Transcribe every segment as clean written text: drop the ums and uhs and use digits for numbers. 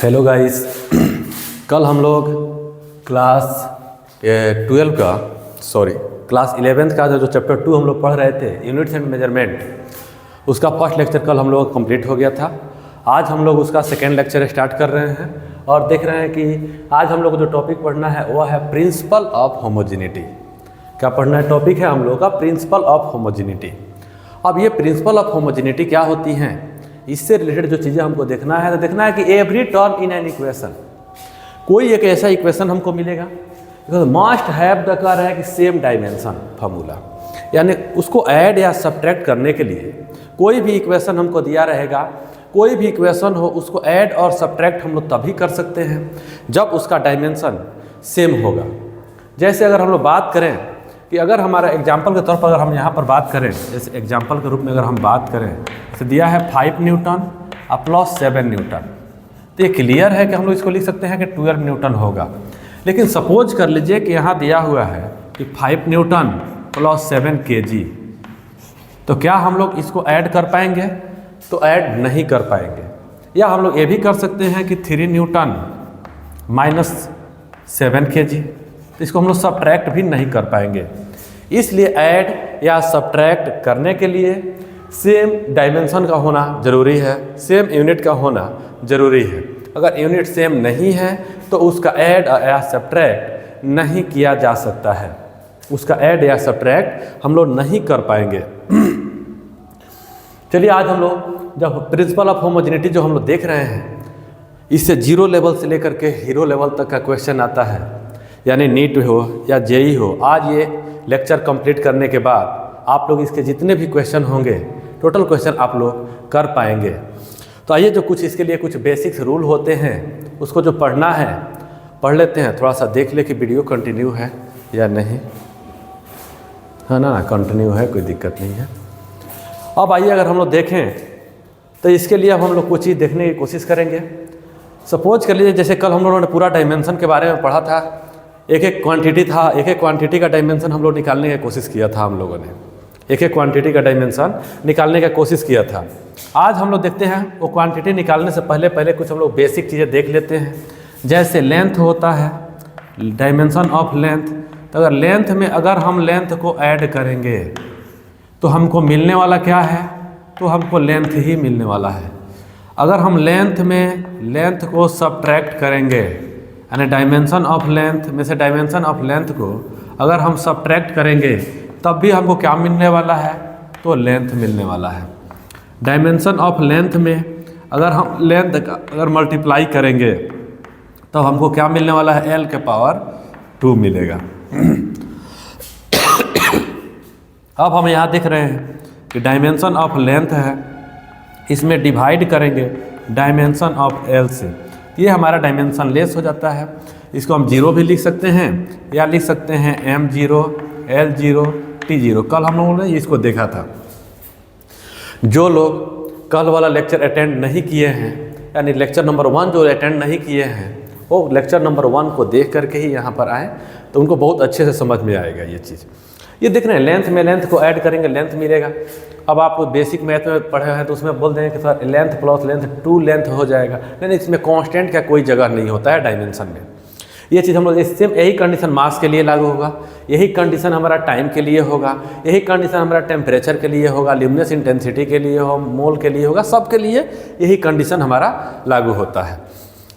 Hello guys. कल हम लोग क्लास 11th का जो चैप्टर 2 हम लोग पढ़ रहे थे, यूनिट्स एंड मेजरमेंट, उसका फर्स्ट लेक्चर कल हम लोग का कंप्लीट हो गया था। आज हम लोग उसका सेकेंड लेक्चर स्टार्ट कर रहे हैं और देख रहे हैं कि आज हम लोग को जो टॉपिक पढ़ना है वो है प्रिंसिपल ऑफ होमोजेनिटी। क्या पढ़ना है? टॉपिक है हम लोग का प्रिंसिपल ऑफ होमोजेनिटी। अब ये प्रिंसिपल ऑफ होमोजेनिटी क्या होती हैं, इससे रिलेटेड जो चीज़ें हमको देखना है, तो देखना है कि every term in an equation, कोई एक ऐसा इक्वेशन हमको मिलेगा मस्ट हैव द कह रहा है कि सेम डायमेंशन फार्मूला, यानी उसको ऐड या सब्ट्रैक्ट करने के लिए कोई भी इक्वेशन हमको दिया रहेगा, कोई भी इक्वेशन हो उसको ऐड और सब्ट्रैक्ट हम लोग तभी कर सकते हैं जब उसका डायमेंशन सेम होगा। जैसे अगर हम लोग बात करें कि अगर हमारा एग्जाम्पल के तौर पर अगर हम यहाँ पर बात करें, जैसे एग्जाम्पल के रूप में अगर हम बात करें, जैसे दिया है 5 न्यूटन प्लस 7 न्यूटन, तो ये क्लियर है कि हम लोग इसको लिख सकते हैं कि 12 न्यूटन होगा। लेकिन सपोज कर लीजिए कि यहाँ दिया हुआ है कि 5 न्यूटन प्लस 7 kg, तो क्या हम लोग इसको ऐड कर पाएंगे? तो ऐड नहीं कर पाएंगे। या हम लोग ये भी कर सकते हैं कि 3 न्यूटन माइनस 7 kg, तो इसको हम लोग सब्ट्रैक्ट भी नहीं कर पाएंगे। इसलिए ऐड या सब्ट्रैक्ट करने के लिए सेम डायमेंशन का होना ज़रूरी है, सेम यूनिट का होना ज़रूरी है। अगर यूनिट सेम नहीं है तो उसका ऐड या सब्ट्रैक्ट नहीं किया जा सकता है, उसका ऐड या सब्ट्रैक्ट हम लोग नहीं कर पाएंगे। चलिए आज हम लोग जब प्रिंसिपल ऑफ होमोजेनिटी जो हम लोग देख रहे हैं, इससे जीरो लेवल से लेकर के हीरो लेवल तक का क्वेश्चन आता है, यानी नीट हो या जेई हो। आज ये लेक्चर कंप्लीट करने के बाद आप लोग इसके जितने भी क्वेश्चन होंगे, टोटल क्वेश्चन आप लोग कर पाएंगे। तो आइए जो कुछ इसके लिए कुछ बेसिक्स रूल होते हैं उसको जो पढ़ना है पढ़ लेते हैं। थोड़ा सा देख ले कि वीडियो कंटिन्यू है या नहीं, है ना? कंटिन्यू है, कोई दिक्कत नहीं है। अब आइए अगर हम लोग देखें तो इसके लिए अब हम लोग कुछ चीज़ देखने की कोशिश करेंगे। सपोज कर लीजिए जैसे कल हम लोगों ने पूरा डायमेंशन के बारे में पढ़ा था, एक एक क्वांटिटी था, एक एक क्वांटिटी का डायमेंशन हम लोग निकालने की कोशिश किया था। हम लोगों ने एक एक क्वांटिटी का डायमेंशन निकालने की कोशिश किया था। आज हम लोग देखते हैं वो क्वांटिटी निकालने से पहले कुछ हम लोग बेसिक चीज़ें देख लेते हैं। जैसे लेंथ होता है, डायमेंशन ऑफ लेंथ, तो अगर लेंथ में अगर हम लेंथ को ऐड करेंगे तो हमको मिलने वाला क्या है? तो हमको लेंथ ही मिलने वाला है। अगर हम लेंथ में लेंथ को सब्ट्रैक्ट करेंगे, यानी डायमेंशन ऑफ लेंथ में से डायमेंशन ऑफ लेंथ को अगर हम सब्ट्रैक्ट करेंगे तब भी हमको क्या मिलने वाला है? तो लेंथ मिलने वाला है। डायमेंशन ऑफ लेंथ में अगर हम लेंथ का अगर मल्टीप्लाई करेंगे तो हमको क्या मिलने वाला है? l के पावर 2 मिलेगा। अब हम यहाँ देख रहे हैं कि डायमेंशन ऑफ लेंथ है, इसमें डिवाइड करेंगे डायमेंशन ऑफ l से, ये हमारा डायमेंशन लेस हो जाता है। इसको हम 0 भी लिख सकते हैं या लिख सकते हैं m0, l0, t0। कल हम लोगों ने इसको देखा था। जो लोग कल वाला लेक्चर अटेंड नहीं किए हैं, यानी लेक्चर नंबर 1 जो अटेंड नहीं किए हैं, वो लेक्चर नंबर 1 को देख करके ही यहाँ पर आए तो उनको बहुत अच्छे से समझ में आएगा ये चीज़। ये देख रहे हैं लेंथ में लेंथ को ऐड करेंगे लेंथ मिलेगा। अब आप बेसिक मैथ में पढ़े हैं तो उसमें बोल देंगे कि sir length plus length 2 length हो जाएगा, लेकिन इसमें कांस्टेंट का कोई जगह नहीं होता है डायमेंशन में। ये चीज़ हम लोग सेम यही कंडीशन मास के लिए लागू होगा, यही कंडीशन हमारा टाइम के लिए होगा, यही कंडीशन हमारा टेम्परेचर के लिए होगा, ल्यूमिनस इंटेंसिटी के लिए हो, मोल के लिए होगा, सब के लिए यही कंडीशन हमारा लागू होता है।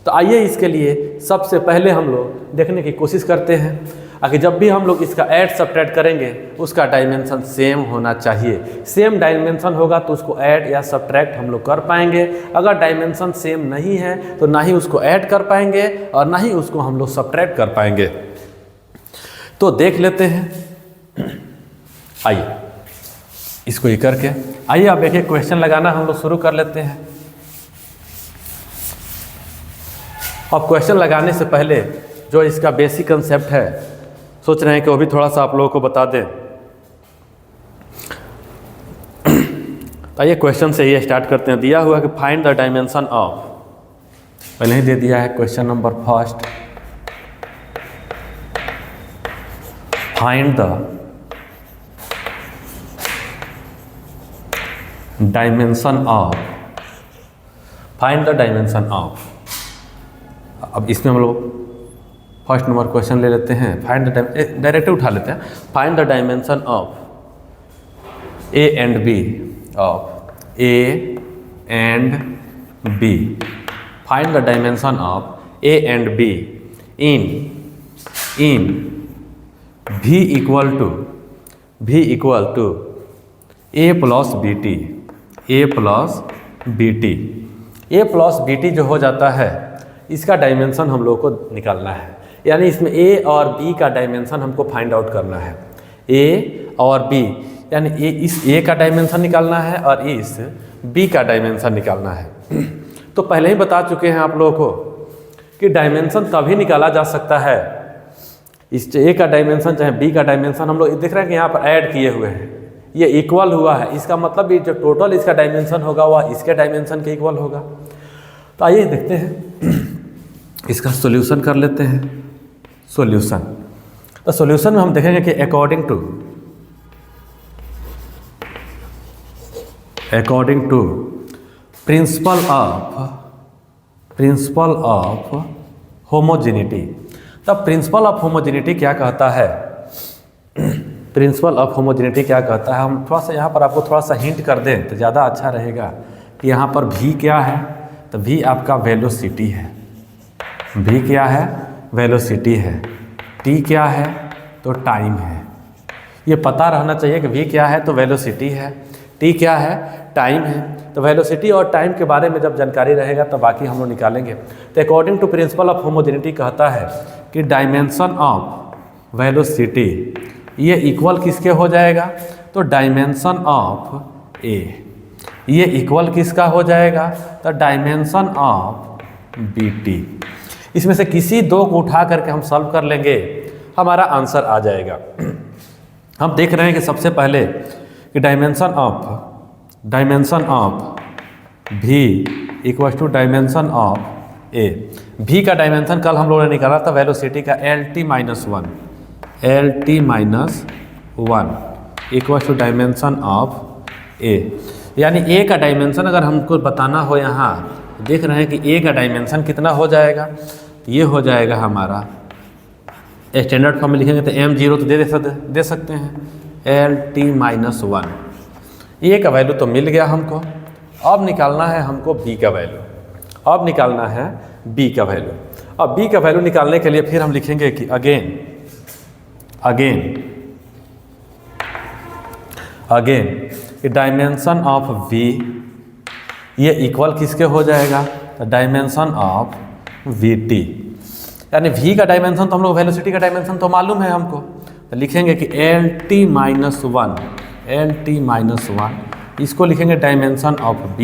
तो आइए इसके लिए सबसे पहले हम लोग देखने की कोशिश करते हैं कि जब भी हम लोग इसका ऐड सब्ट्रैक्ट करेंगे उसका डायमेंशन सेम होना चाहिए। सेम डायमेंशन होगा तो उसको ऐड या सब्ट्रैक्ट हम लोग कर पाएंगे। अगर डायमेंशन सेम नहीं है तो ना ही उसको ऐड कर पाएंगे और ना ही उसको हम लोग सब्ट्रैक्ट कर पाएंगे। तो देख लेते हैं, आइए इसको ये करके आइए अब एक एक क्वेश्चन लगाना हम लोग शुरू कर लेते हैं। अब क्वेश्चन लगाने से पहले जो इसका बेसिक कंसेप्ट है सोच रहे हैं कि वो भी थोड़ा सा आप लोगों को बता दें। आइए क्वेश्चन से ये स्टार्ट करते हैं। दिया हुआ कि फाइंड द डायमेंशन ऑफ, पहले ही दे दिया है question number first, find the dimension of, find the dimension of अब इसमें हम लोग फर्स्ट नंबर क्वेश्चन ले लेते हैं, फाइंड द डायरेक्ट उठा लेते हैं। Find the dimension of A and B, of A and B, find the dimension of A and B in v equal to a plus B T, A plus B T. A plus B T जो हो जाता है इसका dimension हम लोग को निकालना है, यानी इसमें a और b का डायमेंशन हमको फाइंड आउट करना है। a और b यानी इस a का डायमेंशन निकालना है और इस b का डायमेंशन निकालना है। तो पहले ही बता चुके हैं आप लोगों को कि डायमेंशन तभी निकाला जा सकता है, इस ए का डायमेंशन चाहे बी का डायमेंशन हम लोग देख रहे हैं कि यहाँ पर ऐड किए हुए हैं, ये इक्वल हुआ है, इसका मतलब ये जो टोटल इसका डायमेंशन होगा वह इसके डायमेंशन के इक्वल होगा। तो आइए देखते हैं, इसका सॉल्यूशन कर लेते हैं। सॉल्यूशन, तो सॉल्यूशन में हम देखेंगे कि according to principle of homogeneity. तब प्रिंसिपल ऑफ होमोजेनिटी क्या कहता है, प्रिंसिपल ऑफ होमोजेनिटी क्या कहता है, हम थोड़ा सा यहाँ पर आपको थोड़ा सा हिंट कर दें तो ज़्यादा अच्छा रहेगा कि यहाँ पर v क्या है, तो v आपका वेलोसिटी है, v क्या है, वेलोसिटी है, t क्या है तो टाइम है। ये पता रहना चाहिए कि v क्या है तो वेलोसिटी है, t क्या है टाइम है। तो वेलोसिटी और टाइम के बारे में जब जानकारी रहेगा तो बाकी हम लोग निकालेंगे। तो according to principle of homogeneity कहता है कि डायमेंशन ऑफ वेलोसिटी ये इक्वल किसके हो जाएगा, तो डायमेंशन ऑफ ए, ये इक्वल किसका हो जाएगा, तो डायमेंशन ऑफ बी टी। इसमें से किसी दो को उठा करके हम सॉल्व कर लेंगे, हमारा आंसर आ जाएगा। हम देख रहे हैं कि सबसे पहले कि dimension of v equal to dimension of A. v का डायमेंशन कल हम लोगों ने निकाला था वेलोसिटी का lt minus one equal to dimension of A. यानी a का डायमेंशन अगर हमको बताना हो, यहाँ देख रहे हैं कि a का डायमेंशन कितना हो जाएगा, ये हो जाएगा हमारा स्टैंडर्ड फॉर्म में लिखेंगे तो m0 तो दे सकते हैं lt माइनस वन। ए का वैल्यू तो मिल गया हमको, अब निकालना है हमको b का वैल्यू, अब निकालना है b का वैल्यू। अब b का वैल्यू निकालने के लिए फिर हम लिखेंगे कि अगेन कि डायमेंशन ऑफ v ये इक्वल किसके हो जाएगा, तो डायमेंशन ऑफ vt। यानी v का डायमेंशन तो हम लोग वेलोसिटी का डायमेंशन तो मालूम है हमको, तो लिखेंगे कि lt माइनस वन, इसको लिखेंगे dimension of b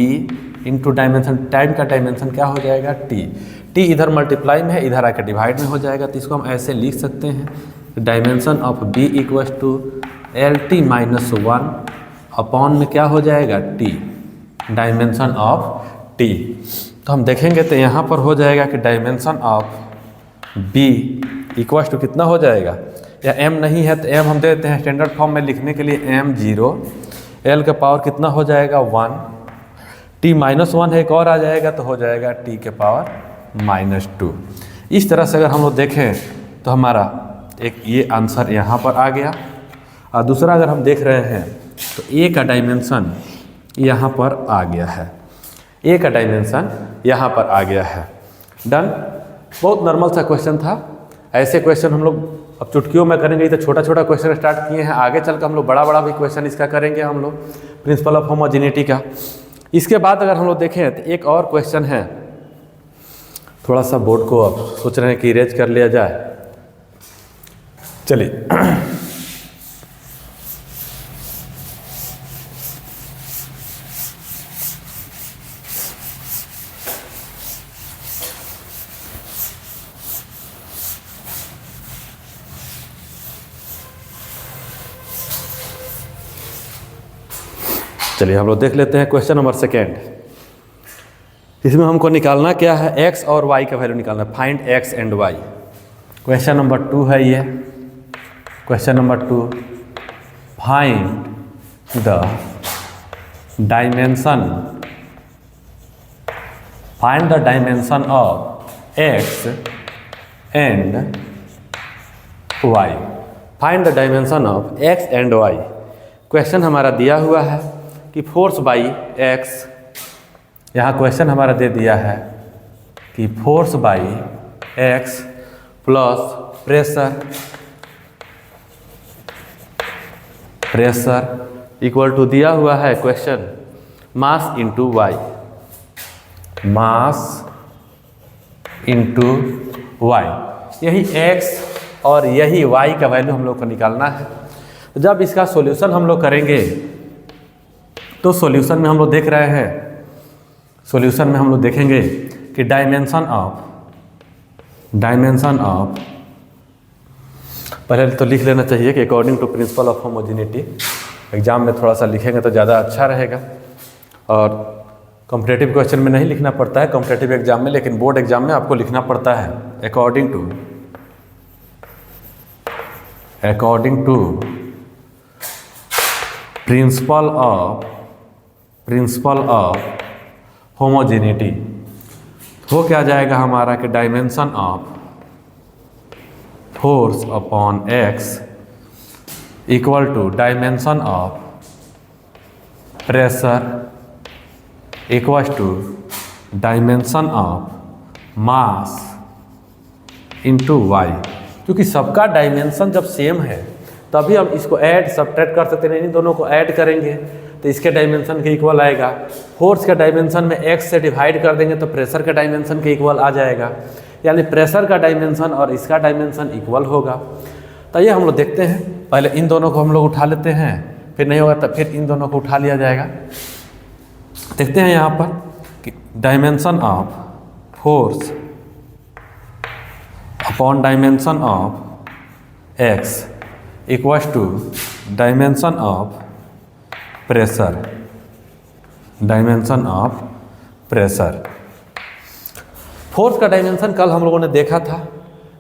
into dimension time का डायमेंशन क्या हो जाएगा t इधर मल्टीप्लाई में है, इधर आकर डिवाइड में हो जाएगा, तो इसको हम ऐसे लिख सकते हैं dimension of b equal to lt minus one upon में क्या हो जाएगा t डायमेंशन ऑफ t। तो हम देखेंगे तो यहाँ पर हो जाएगा कि dimension of b equal to कितना हो जाएगा, या m नहीं है तो m हम दे देते हैं स्टैंडर्ड फॉर्म में लिखने के लिए m0, l का पावर कितना हो जाएगा 1, t माइनस वन है एक और आ जाएगा तो हो जाएगा t के पावर माइनस 2। इस तरह से अगर हम लोग देखें तो हमारा एक ये आंसर यहाँ पर आ गया। और दूसरा अगर हम देख रहे हैं तो a का डायमेंशन यहाँ पर आ गया है, a का डायमेंशन यहाँ पर आ गया है। डन, बहुत नॉर्मल सा क्वेश्चन था। ऐसे क्वेश्चन हम लोग अब चुटकियों में करेंगे, तो छोटा छोटा क्वेश्चन स्टार्ट किए हैं, आगे चल कर हम लोग बड़ा बड़ा भी क्वेश्चन इसका करेंगे हम लोग प्रिंसिपल ऑफ होमोजेनिटी का। इसके बाद अगर हम लोग देखें तो एक और क्वेश्चन है, थोड़ा सा बोर्ड को अब सोच रहे हैं कि इरेज कर लिया जाए। चलिए चलिए हम लोग देख लेते हैं क्वेश्चन नंबर सेकेंड। इसमें हमको निकालना क्या है, x और y का वैल्यू निकालना है, find x and y। Question number 2 है ये, question number 2, find the dimension of x and y, find the dimension of x and y। Question हमारा दिया हुआ है कि फोर्स बाई x, यहाँ क्वेश्चन हमारा दे दिया है कि force by x plus pressure equal to दिया हुआ है question mass into Y, mass into Y, यही x और यही y का वैल्यू हम लोग को निकालना है। जब इसका सॉल्यूशन हम लोग करेंगे तो सॉल्यूशन में हम लोग देख रहे हैं, सॉल्यूशन में हम लोग देखेंगे कि डायमेंशन ऑफ पहले तो लिख लेना चाहिए कि according to principle of homogeneity. Exam में थोड़ा सा लिखेंगे तो ज़्यादा अच्छा रहेगा, और कॉम्पिटिटिव क्वेश्चन में नहीं लिखना पड़ता है कॉम्पिटिटिव एग्जाम में, लेकिन बोर्ड एग्जाम में आपको लिखना पड़ता है according to principle of homogeneity. वो क्या जाएगा हमारा कि dimension of force upon x equal to dimension of pressure equal to dimension of mass into y। क्योंकि सबका डायमेंशन जब सेम है तभी हम इसको ऐड सब्ट्रैक्ट कर सकते हैं, इन दोनों को ऐड करेंगे तो इसके डायमेंशन के इक्वल आएगा। फोर्स के डायमेंशन में x से डिवाइड कर देंगे तो प्रेशर के डायमेंशन के इक्वल आ जाएगा, यानी प्रेशर का डायमेंशन और इसका डायमेंशन इक्वल होगा। तो ये हम लोग देखते हैं, पहले इन दोनों को हम लोग उठा लेते हैं, फिर नहीं होगा तो फिर इन दोनों को उठा लिया जाएगा। देखते हैं यहाँ पर कि dimension of force upon dimension of x equals to dimension of pressure. Force का डायमेंशन कल हम लोगों ने देखा था,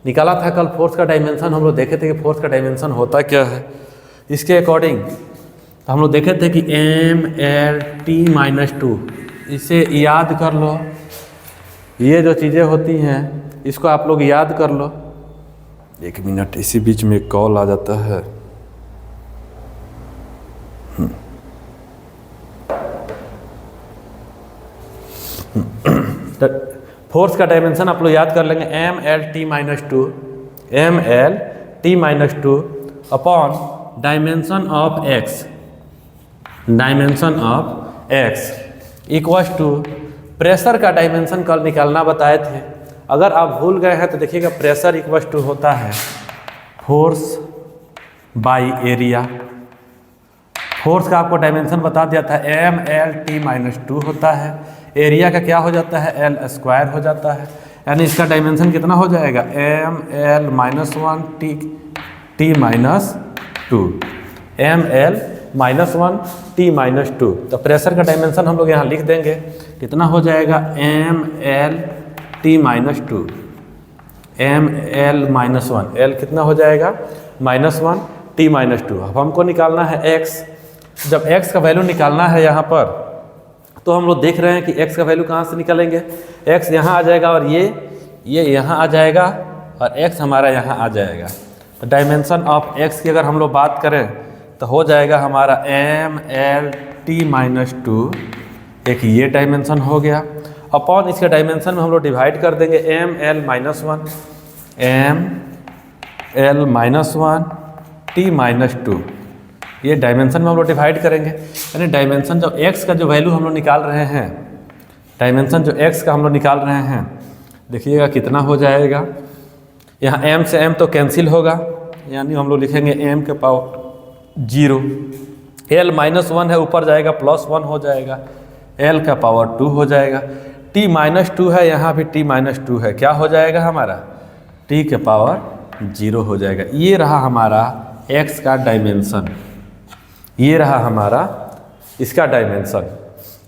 निकाला था कल फोर्स का डायमेंशन। हम लोग देखे थे कि फोर्स का डायमेंशन होता क्या है। इसके अकॉर्डिंग तो हम लोग देखे थे कि mL/T-2, इसे याद कर लो। ये जो चीज़ें होती हैं इसको आप लोग याद कर लो। एक मिनट, इसी बीच में कॉल आ जाता है। फोर्स का डायमेंशन आप लोग याद कर लेंगे mL/T-2 upon dimension of x equals to pressure का डायमेंशन कल निकालना बताए थे। अगर आप भूल गए हैं तो देखिएगा प्रेशर इक्वल्स टू होता है फोर्स बाई एरिया। फोर्स का आपको डायमेंशन बता दिया था mL/T-2 होता है, एरिया का क्या हो जाता है L² हो जाता है, यानी इसका डायमेंशन कितना हो जाएगा mL-1T-2 तो प्रेशर का डायमेंशन हम लोग यहाँ लिख देंगे, कितना हो जाएगा mL/T-2 mL-1 L कितना हो जाएगा -1T-2। अब हमको निकालना है x। जब x का वैल्यू निकालना है यहाँ पर तो हम लोग देख रहे हैं कि x का वैल्यू कहाँ से निकालेंगे। x यहाँ आ जाएगा और ये यहाँ आ जाएगा और x हमारा यहाँ आ जाएगा। तो डायमेंशन ऑफ x की अगर हम लोग बात करें तो हो जाएगा हमारा mL/T-2, एक ये डायमेंशन हो गया, अपॉन इसके डायमेंशन में हम लोग डिवाइड कर देंगे mL-1T-2, ये डायमेंशन में हम लोग डिवाइड करेंगे। यानी डायमेंशन जो x का जो वैल्यू हम लोग निकाल रहे हैं, डायमेंशन जो x का हम लोग निकाल रहे हैं, देखिएगा कितना हो जाएगा। यहाँ m से m तो कैंसिल होगा, यानी हम लोग लिखेंगे m के पावर 0। L-1 है, ऊपर जाएगा +1 हो जाएगा, L का पावर 2 हो जाएगा। T-2 है, यहाँ भी T-2 है, क्या हो जाएगा हमारा T के पावर 0 हो जाएगा। ये रहा हमारा x का डायमेंशन, ये रहा हमारा इसका डायमेंशन।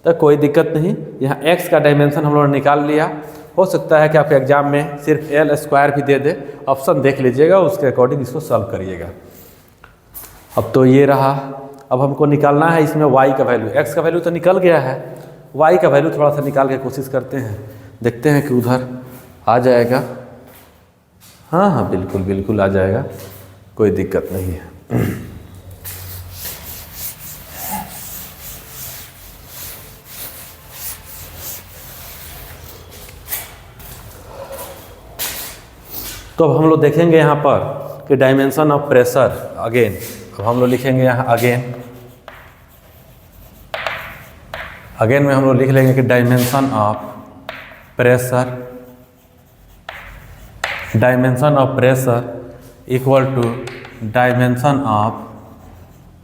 तो कोई दिक्कत नहीं, यहाँ x का डायमेंशन हम लोगों ने निकाल लिया। हो सकता है कि आपके एग्जाम में सिर्फ L² भी दे दे, ऑप्शन देख लीजिएगा, उसके अकॉर्डिंग इसको सॉल्व करिएगा। अब तो ये रहा, अब हमको निकालना है इसमें y का वैल्यू। x का वैल्यू तो निकल गया है, y का वैल्यू थोड़ा सा निकाल के कोशिश करते हैं, देखते हैं कि उधर आ जाएगा। हाँ हाँ बिल्कुल बिल्कुल आ जाएगा, कोई दिक्कत नहीं है। तो अब हम लोग देखेंगे यहाँ पर कि डायमेंशन ऑफ प्रेशर अगेन। अब हम लोग लिखेंगे यहाँ अगेन में हम लोग लिख लेंगे कि dimension of pressure equal to dimension of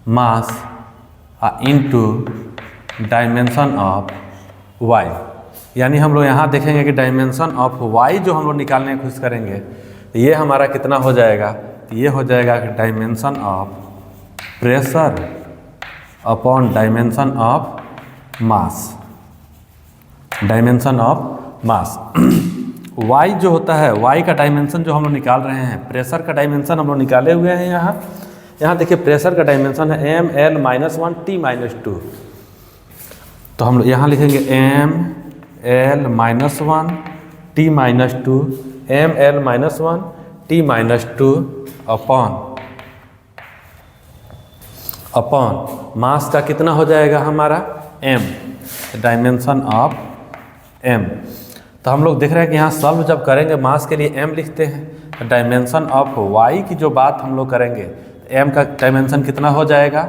mass into dimension of Y. यानी हम लोग यहाँ देखेंगे कि डायमेंशन ऑफ वाई जो हम लोग निकालने की कोशिश करेंगे, ये हमारा कितना हो जाएगा, ये हो जाएगा कि dimension of pressure upon dimension of mass, dimension of mass. y जो होता है, y का डायमेंशन जो हम लोग निकाल रहे हैं, प्रेशर का डायमेंशन हम लोग निकाले हुए हैं यहाँ देखिए प्रेशर का डायमेंशन है ml-1 t-2। तो हम लोग यहाँ लिखेंगे ml-1 t-2 ml-1 t-2 upon mass का कितना हो जाएगा हमारा m, डायमेंशन ऑफ m। तो हम लोग देख रहे हैं कि यहाँ सॉल्व जब करेंगे मास के लिए m लिखते हैं, तो डायमेंशन ऑफ y की जो बात हम लोग करेंगे, m का डायमेंशन कितना हो जाएगा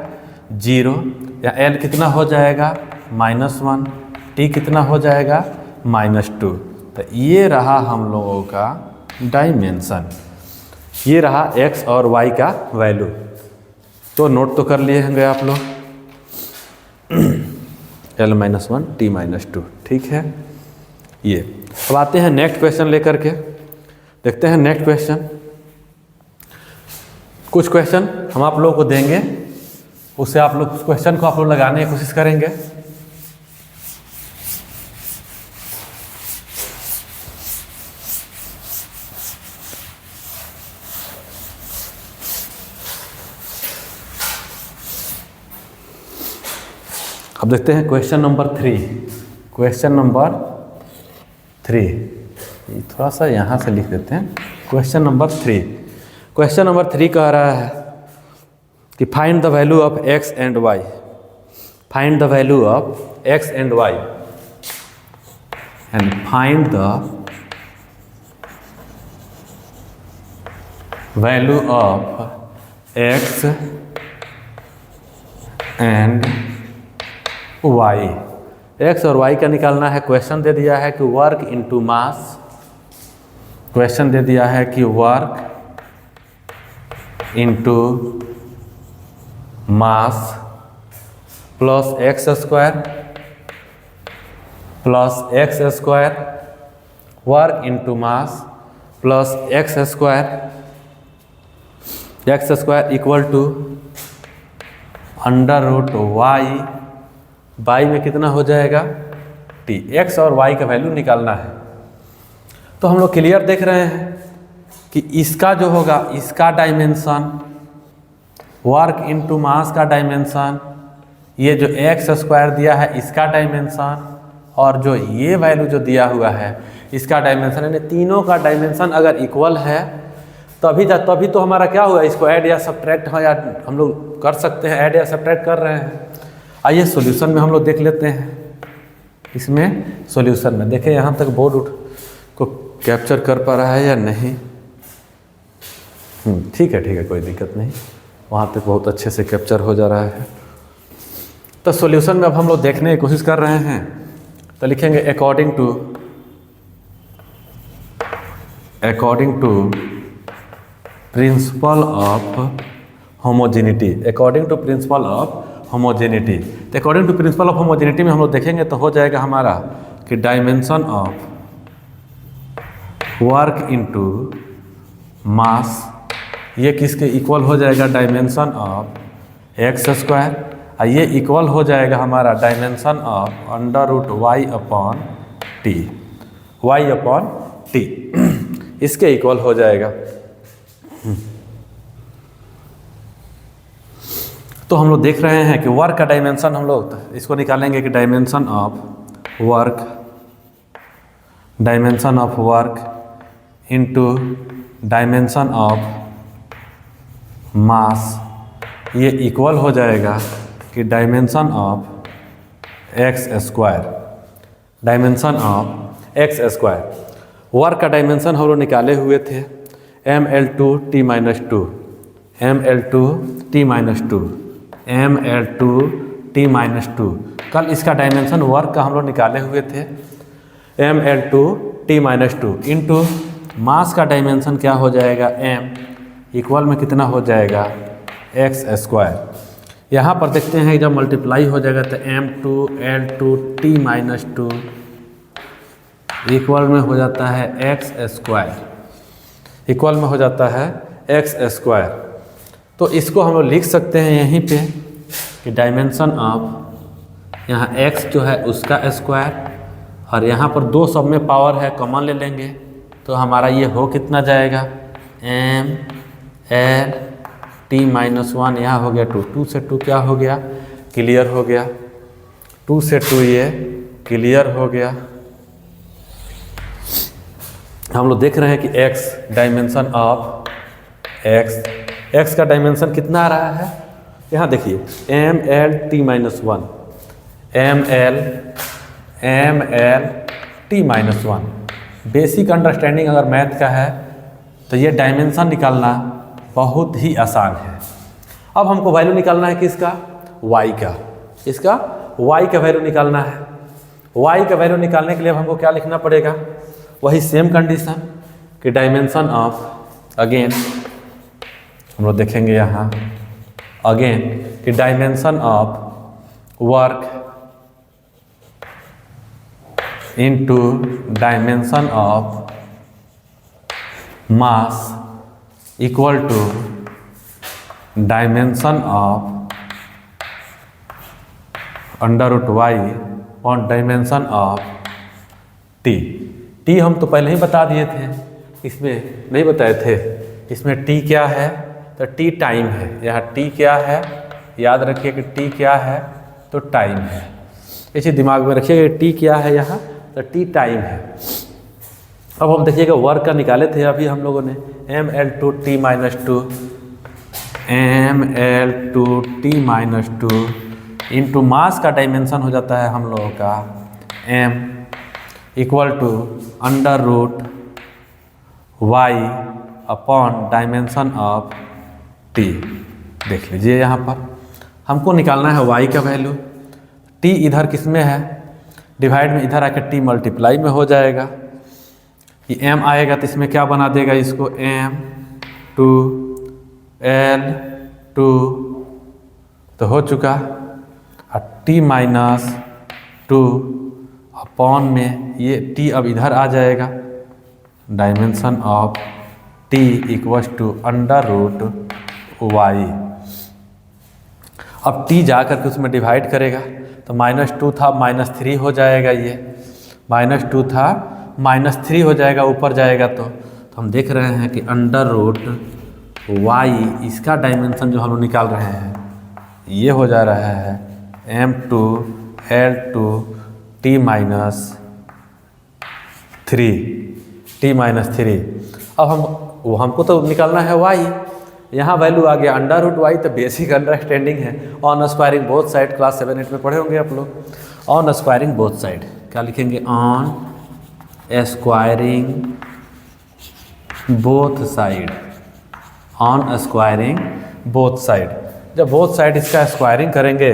0, या l कितना हो जाएगा -1, t कितना हो जाएगा -2। तो ये रहा हम लोगों का डायमेंशन, ये रहा x और y का वैल्यू। तो नोट तो कर लिए होंगे आप लोग l-1 t-2, ठीक है। ये अब आते हैं नेक्स्ट क्वेश्चन लेकर के, देखते हैं नेक्स्ट क्वेश्चन। कुछ क्वेश्चन हम आप लोगों को देंगे, उससे आप लोग उस क्वेश्चन को आप लोग लगाने की कोशिश करेंगे। अब देखते हैं क्वेश्चन नंबर 3। क्वेश्चन नंबर 3 थोड़ा सा यहाँ से लिख देते हैं। क्वेश्चन नंबर 3, क्वेश्चन नंबर 3 कह रहा है कि find the value of x and y, find the value of x and y and find the value of x and y। x और y का निकालना है। क्वेश्चन दे दिया है कि वर्क इनटू मास, क्वेश्चन दे दिया है कि work into mass plus x square, work into mass plus x square equal to √y। y में कितना हो जाएगा t, x और y का वैल्यू निकालना है। तो हम लोग क्लियर देख रहे हैं कि इसका जो होगा, इसका डायमेंशन, वर्क इनटू मास का डायमेंशन, ये जो x स्क्वायर दिया है इसका डायमेंशन, और जो ये वैल्यू जो दिया हुआ है इसका डायमेंशन, यानी तीनों का डायमेंशन अगर इक्वल है तभी तो हमारा क्या हुआ, इसको ऐड या सब्ट्रैक्ट हो, या हम लोग कर सकते हैं, ऐड या सब्ट्रैक्ट कर रहे हैं। आइए सॉल्यूशन में हम लोग देख लेते हैं। इसमें सॉल्यूशन में देखें यहाँ तक बोर्ड को कैप्चर कर पा रहा है या नहीं। ठीक है कोई दिक्कत नहीं, वहाँ तक बहुत अच्छे से कैप्चर हो जा रहा है। तो सॉल्यूशन में अब हम लोग देखने की कोशिश कर रहे हैं। तो लिखेंगे according to principle of homogeneity, according to principle of homogeneity. तो according to principle of homogeneity में हम लोग देखेंगे तो हो जाएगा हमारा कि dimension of work into mass, ये किसके इक्वल हो जाएगा, डायमेंशन ऑफ x स्क्वायर, और ये इक्वल हो जाएगा हमारा dimension of √y upon t, इसके इक्वल हो जाएगा। तो हम लोग देख रहे हैं कि वर्क का डायमेंशन हम लोग इसको निकालेंगे कि dimension of work into dimension of मास, ये इक्वल हो जाएगा कि dimension of x square, dimension of x square. Work का डायमेंशन हम लोग निकाले हुए थे ML2T-2, ML2T-2, ML2T-2। कल इसका डायमेंशन वर्क का हम लोग निकाले हुए थे ML2T-2 इंटू मास का डायमेंशन क्या हो जाएगा m इक्वल में कितना हो जाएगा एक्स स्क्वायर। यहाँ पर देखते हैं जब मल्टीप्लाई हो जाएगा तो M2L2T-2 इक्वल में हो जाता है एक्स स्क्वायर, इक्वल में हो जाता है एक्स स्क्वायर। तो इसको हम लोग लिख सकते हैं यहीं पे कि डायमेंशन ऑफ यहाँ x जो है उसका स्क्वायर, और यहाँ पर दो सब में पावर है कॉमन ले लेंगे तो हमारा ये हो कितना जाएगा ML_T-1, यहाँ हो गया 2, 2 से 2 क्या हो गया क्लियर हो गया, 2 से 2 ये क्लियर हो गया। हम लोग देख रहे हैं कि x डायमेंशन ऑफ x का डायमेंशन कितना आ रहा है, यहाँ देखिए ML_T-1, ML_T-1। बेसिक अंडरस्टैंडिंग अगर मैथ का है तो ये डायमेंशन निकालना बहुत ही आसान है। अब हमको वैल्यू निकालना है किसका, y का, इसका y का वैल्यू निकालना है। y का वैल्यू निकालने के लिए हमको क्या लिखना पड़ेगा, वही सेम कंडीशन कि डायमेंशन ऑफ, अगेन हम लोग देखेंगे यहाँ अगेन कि dimension of work into dimension of mass equal to dimension of √y on dimension of t। t हम तो पहले ही बता दिए थे, इसमें नहीं बताए थे। इसमें t क्या है तो t टाइम है, यहाँ t क्या है याद रखिए कि t क्या है तो टाइम है, इसे दिमाग में रखिएगा कि t क्या है यहाँ तो t टाइम है। अब हम देखिएगा वर्क का निकाले थे अभी हम लोगों ने ML2 इंटू मास का डायमेंशन हो जाता है हम लोगों का m equal to √y upon dimension of t। देख लीजिए यहाँ पर हमको निकालना है y का वैल्यू, t इधर किस में है डिवाइड में, इधर आकर t मल्टीप्लाई में हो जाएगा, ये m आएगा तो इसमें क्या बना देगा इसको M2L2 तो हो चुका, और T-2 अपॉन में ये t अब इधर आ जाएगा, dimension of t equal to √y। अब t जा कर के उसमें डिवाइड करेगा तो -2 था -3 हो जाएगा, ये -2 था -3 हो जाएगा, ऊपर जाएगा तो हम देख रहे हैं कि √y इसका डायमेंशन जो हम लोग निकाल रहे हैं ये हो जा रहा है M2L2T-3। अब हमको तो निकालना है y, यहाँ वैल्यू आ गया √y, तो बेसिक अंडरस्टैंडिंग है। On squaring both side class 7-8 में पढ़े होंगे आप लोग। ऑन स्क्वायरिंग बोथ साइड क्या लिखेंगे, on squaring both side, on squaring both side. जब बोथ साइड इसका स्क्वायरिंग करेंगे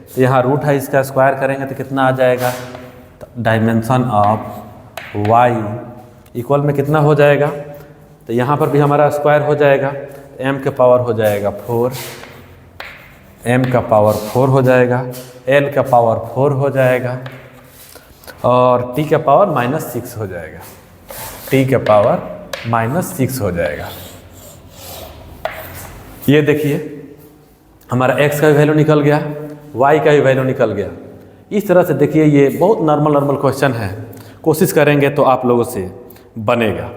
तो यहाँ रूट है, इसका स्क्वायर करेंगे तो कितना आ जाएगा, डायमेंशन ऑफ y इक्वल में कितना हो जाएगा, तो यहाँ पर भी हमारा स्क्वायर हो जाएगा, m का पावर हो जाएगा 4, m का पावर 4 हो जाएगा, l का पावर 4 हो जाएगा, और t का पावर -6 हो जाएगा, t का पावर -6 हो जाएगा। ये देखिए हमारा x का भी वैल्यू निकल गया, y का भी वैल्यू निकल गया। इस तरह से देखिए ये बहुत नॉर्मल क्वेश्चन है, कोशिश करेंगे तो आप लोगों से बनेगा।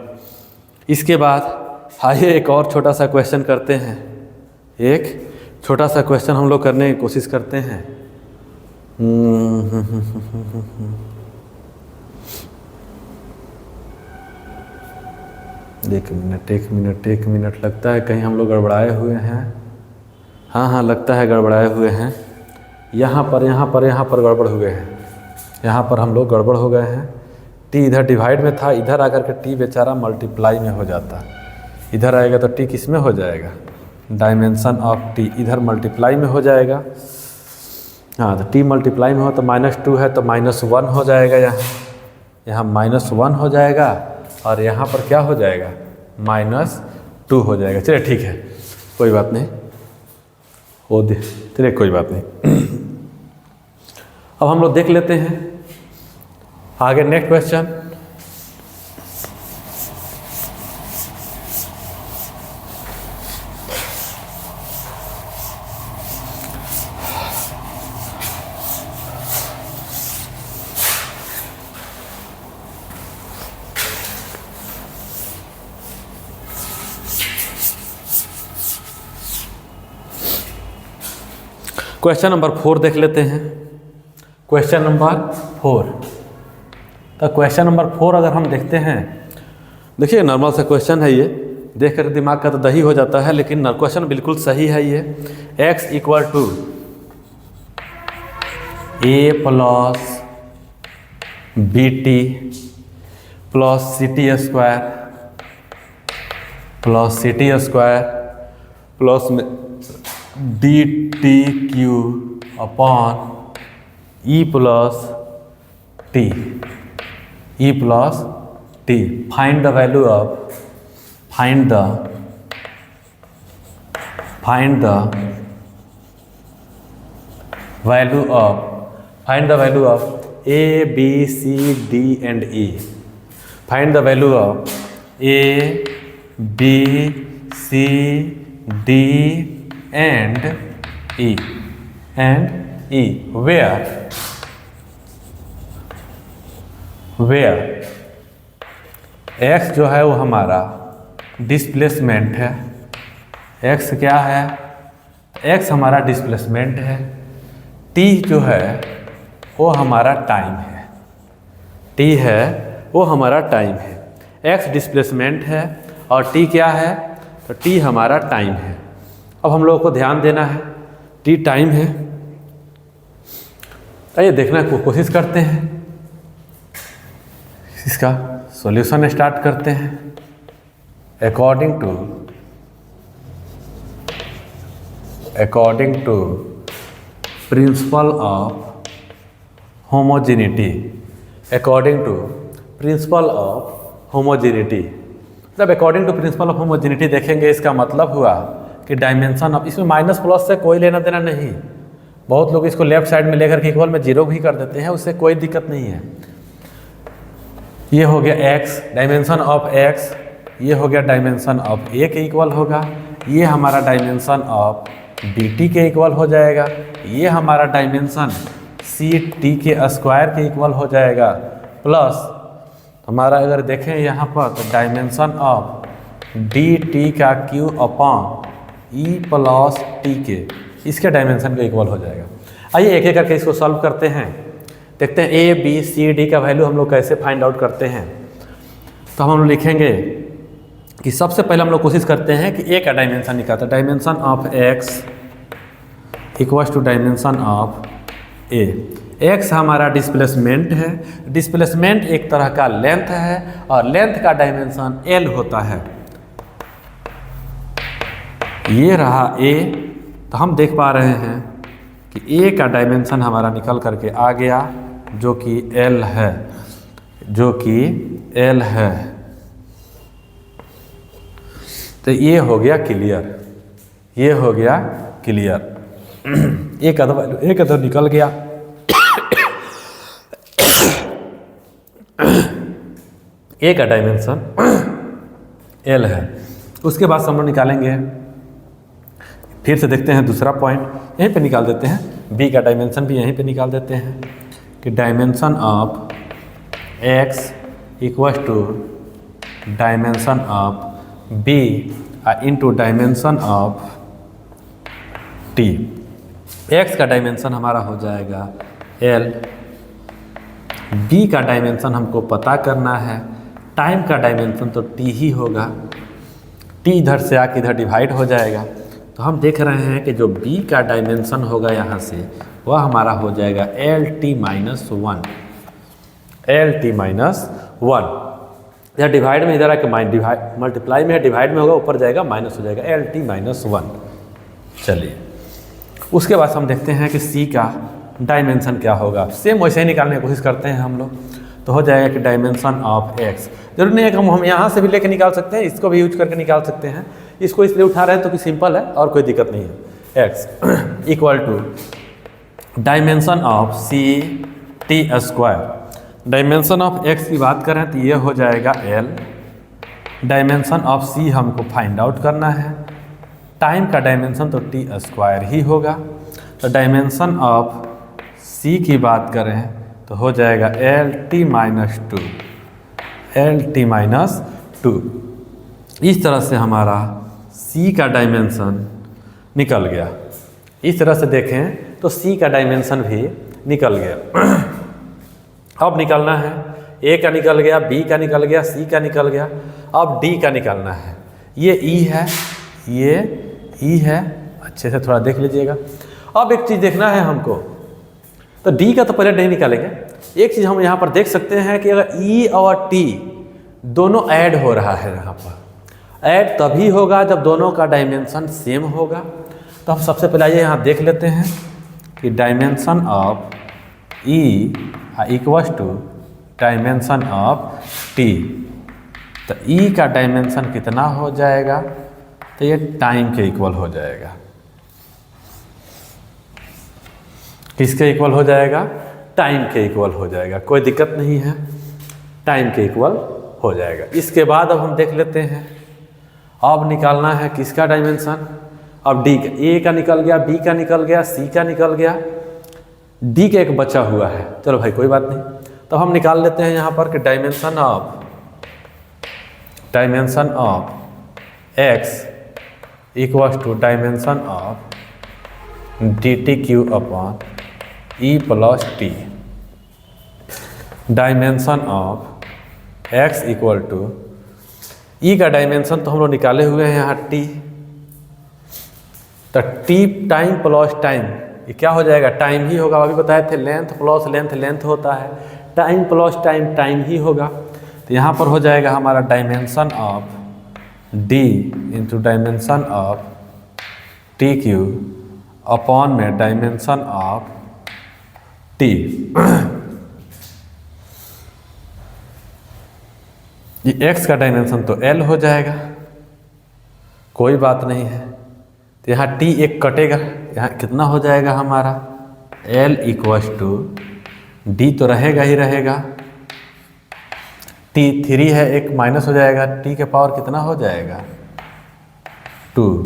इसके बाद आइए एक और छोटा सा क्वेश्चन करते हैं, एक छोटा सा क्वेश्चन हम लोग करने की कोशिश करते हैं। एक मिनट लगता है कहीं हम लोग गड़बड़ाए हुए हैं। हाँ लगता है गड़बड़ाए हुए हैं। यहाँ पर गड़बड़ हुए हैं। यहाँ पर हम लोग गड़बड़ हो गए हैं। टी इधर डिवाइड में था, इधर आकर के टी बेचारा मल्टीप्लाई में हो जाता। इधर आएगा तो टी किस में हो जाएगा, डायमेंशन ऑफ टी इधर मल्टीप्लाई में हो जाएगा। हाँ तो टी मल्टीप्लाई में हो तो -2 है तो -1 हो जाएगा। यहाँ -1 हो जाएगा और यहाँ पर क्या हो जाएगा, -2 हो जाएगा। चलिए ठीक है, कोई बात नहीं, वो दे चलिए कोई बात नहीं। अब हम लोग देख लेते हैं आगे नेक्स्ट क्वेश्चन। क्वेश्चन नंबर 4 देख लेते हैं। क्वेश्चन नंबर 4, तो क्वेश्चन नंबर 4 अगर हम देखते हैं, देखिए नॉर्मल सा क्वेश्चन है ये, देख कर दिमाग का तो दही हो जाता है, लेकिन क्वेश्चन बिल्कुल सही है ये। x = a + bt + ct² plus dtq upon e + t। Find the value of a b c d and e। Find the value of a b c d and e where x जो है वो हमारा displacement है। x क्या है, x हमारा displacement है। t जो है वो हमारा टाइम है। x डिस्प्लेसमेंट है और t क्या है, तो t हमारा टाइम है। अब हम लोगों को ध्यान देना है, t टाइम है। आइए देखना को कोशिश करते हैं, इसका सॉल्यूशन स्टार्ट करते हैं। According to principle of homogeneity, जब according to principle of homogeneity देखेंगे, इसका मतलब हुआ कि डायमेंशन ऑफ, इसमें माइनस प्लस से कोई लेना देना नहीं। बहुत लोग इसको लेफ्ट साइड में लेकर के इक्वल में 0 भी कर देते हैं, उससे कोई दिक्कत नहीं है। ये हो गया x, डायमेंशन ऑफ x, ये हो गया डायमेंशन ऑफ a के इक्वल होगा, ये हमारा डायमेंशन ऑफ dt के इक्वल हो जाएगा, ये हमारा डायमेंशन ct के स्क्वायर के इक्वल हो जाएगा, प्लस हमारा अगर देखें यहाँ पर तो डायमेंशन ऑफ dt का q अपॉन e + t के, इसके डायमेंशन के इक्वल हो जाएगा। आइए एक एक करके इसको सॉल्व करते हैं, देखते हैं a b c d का वैल्यू हम लोग कैसे फाइंड आउट करते हैं। तो हम लोग लिखेंगे कि सबसे पहले हम लोग कोशिश करते हैं कि a का डायमेंशन निकालते हैं। Dimension of x equals to dimension of a। x हमारा डिस्प्लेसमेंट है, डिस्प्लेसमेंट एक तरह का लेंथ है और लेंथ का डायमेंशन l होता है। ये रहा a, तो हम देख पा रहे हैं कि a का डायमेंशन हमारा निकल करके आ गया, जो कि l है, तो ये हो गया क्लियर, एक अदर निकल गया। a का डायमेंशन l है। उसके बाद हम लोग निकालेंगे, फिर से देखते हैं दूसरा पॉइंट, यहीं पे निकाल देते हैं, b का डायमेंशन भी यहीं पे निकाल देते हैं कि dimension of x equals to dimension of b into dimension of t। x का डायमेंशन हमारा हो जाएगा l, b का डायमेंशन हमको पता करना है, टाइम का डायमेंशन तो टी ही होगा, टी इधर से आके इधर डिवाइड हो जाएगा। तो हम देख रहे हैं कि जो बी का डायमेंशन होगा यहाँ से वह हमारा हो जाएगा L T minus one, L T minus one. इधर डिवाइड में इधर आके डिवाइड मल्टीप्लाई में डिवाइड में होगा, ऊपर जाएगा माइनस हो जाएगा एल टी माइनस वन। चलिए उसके बाद हम देखते हैं कि सी का डायमेंशन क्या होगा। सेम वैसे ही निकालने की कोशिश करते हैं हम लोग। तो हो जाएगा कि डायमेंशन ऑफ एक्स, जरूरी नहीं है कि हम यहाँ से भी लेके निकाल सकते हैं, इसको भी यूज करके निकाल सकते हैं। इसको इसलिए उठा रहे हैं तो कि सिंपल है और कोई दिक्कत नहीं है। X equal to dimension of C T square. Dimension of X की बात करें तो ये हो जाएगा एल, डायमेंशन ऑफ सी हमको फाइंड आउट करना है, टाइम का डायमेंशन तो टी स्क्वायर ही होगा। तो डायमेंशन ऑफ सी की बात करें तो हो जाएगा L T minus to, L T minus two. इस तरह से हमारा सी का डायमेंशन निकल गया। इस तरह से देखें तो सी का डायमेंशन भी निकल गया। अब निकलना है, ए का निकल गया, बी का निकल गया, सी का निकल गया, अब डी का निकलना है। ये ई है, ये ई है, अच्छे से थोड़ा देख लीजिएगा। अब एक चीज़ देखना है हमको, तो डी का तो पहले नहीं निकालेंगे। एक चीज़ हम यहाँ पर देख सकते हैं कि अगर ई और टी दोनों ऐड हो रहा है, यहाँ पर ऐड तभी होगा जब दोनों का डायमेंशन सेम होगा। तो हम सबसे पहले ये यहाँ देख लेते हैं कि dimension of E equals to dimension of T. तो ई का डायमेंशन कितना हो जाएगा, तो ये टाइम के इक्वल हो जाएगा। किसके इक्वल हो जाएगा, टाइम के इक्वल हो जाएगा, कोई दिक्कत नहीं है, टाइम के इक्वल हो जाएगा। इसके बाद अब हम देख लेते हैं, अब निकालना है किसका डायमेंशन। अब डी का, ए का निकल गया, बी का निकल गया, सी का निकल गया, डी का एक बचा हुआ है। चलो भाई कोई बात नहीं, तो हम निकाल लेते हैं यहाँ पर कि dimension of X equals to dimension of D T Q upon E plus T. Dimension of X equal to E का डायमेंशन तो हम लोग निकाले हुए हैं यहाँ टी, तो टी टाइम प्लस टाइम, ये क्या हो जाएगा, टाइम ही होगा। अभी बताए थे लेंथ प्लस लेंथ लेंथ होता है, टाइम प्लस टाइम टाइम ही होगा। तो यहाँ पर हो जाएगा हमारा dimension of D into dimension of T Q upon में डायमेंशन ऑफ टी। ये x का डायमेंशन तो l हो जाएगा, कोई बात नहीं है। तो यहाँ t एक कटेगा, यहाँ कितना हो जाएगा हमारा l इक्वल्स टू d तो रहेगा ही रहेगा, t 3 है, एक माइनस हो जाएगा, t के पावर कितना हो जाएगा 2।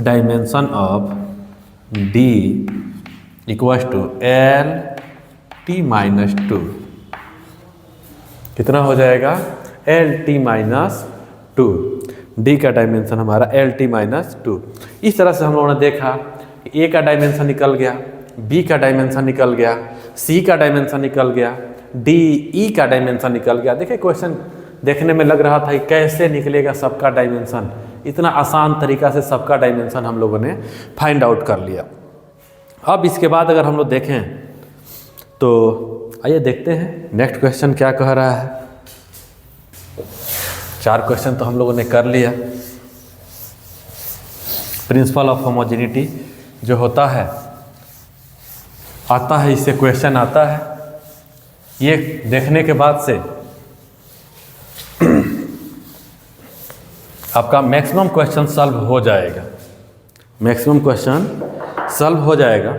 Dimension of d equals to L T minus two, कितना हो जाएगा L T minus two. D का डायमेंशन हमारा एल टी माइनस टू। इस तरह से हम लोगों ने देखा कि ए का डायमेंशन निकल गया, बी का डायमेंशन निकल गया, सी का डायमेंशन निकल गया, डी ई का डायमेंशन निकल गया। देखिए क्वेश्चन देखने में लग रहा था कि कैसे निकलेगा सबका डायमेंशन, इतना आसान तरीका से सबका डायमेंशन हम लोगों ने फाइंड आउट कर लिया। अब इसके बाद अगर हम लोग देखें तो आइए देखते हैं नेक्स्ट क्वेश्चन क्या कह रहा है। 4 क्वेश्चन तो हम लोगों ने कर लिया। प्रिंसिपल ऑफ होमोजेनिटी जो होता है आता है, इससे क्वेश्चन आता है। ये देखने के बाद से आपका मैक्सिमम क्वेश्चन सॉल्व हो जाएगा, मैक्सिमम क्वेश्चन सॉल्व हो जाएगा।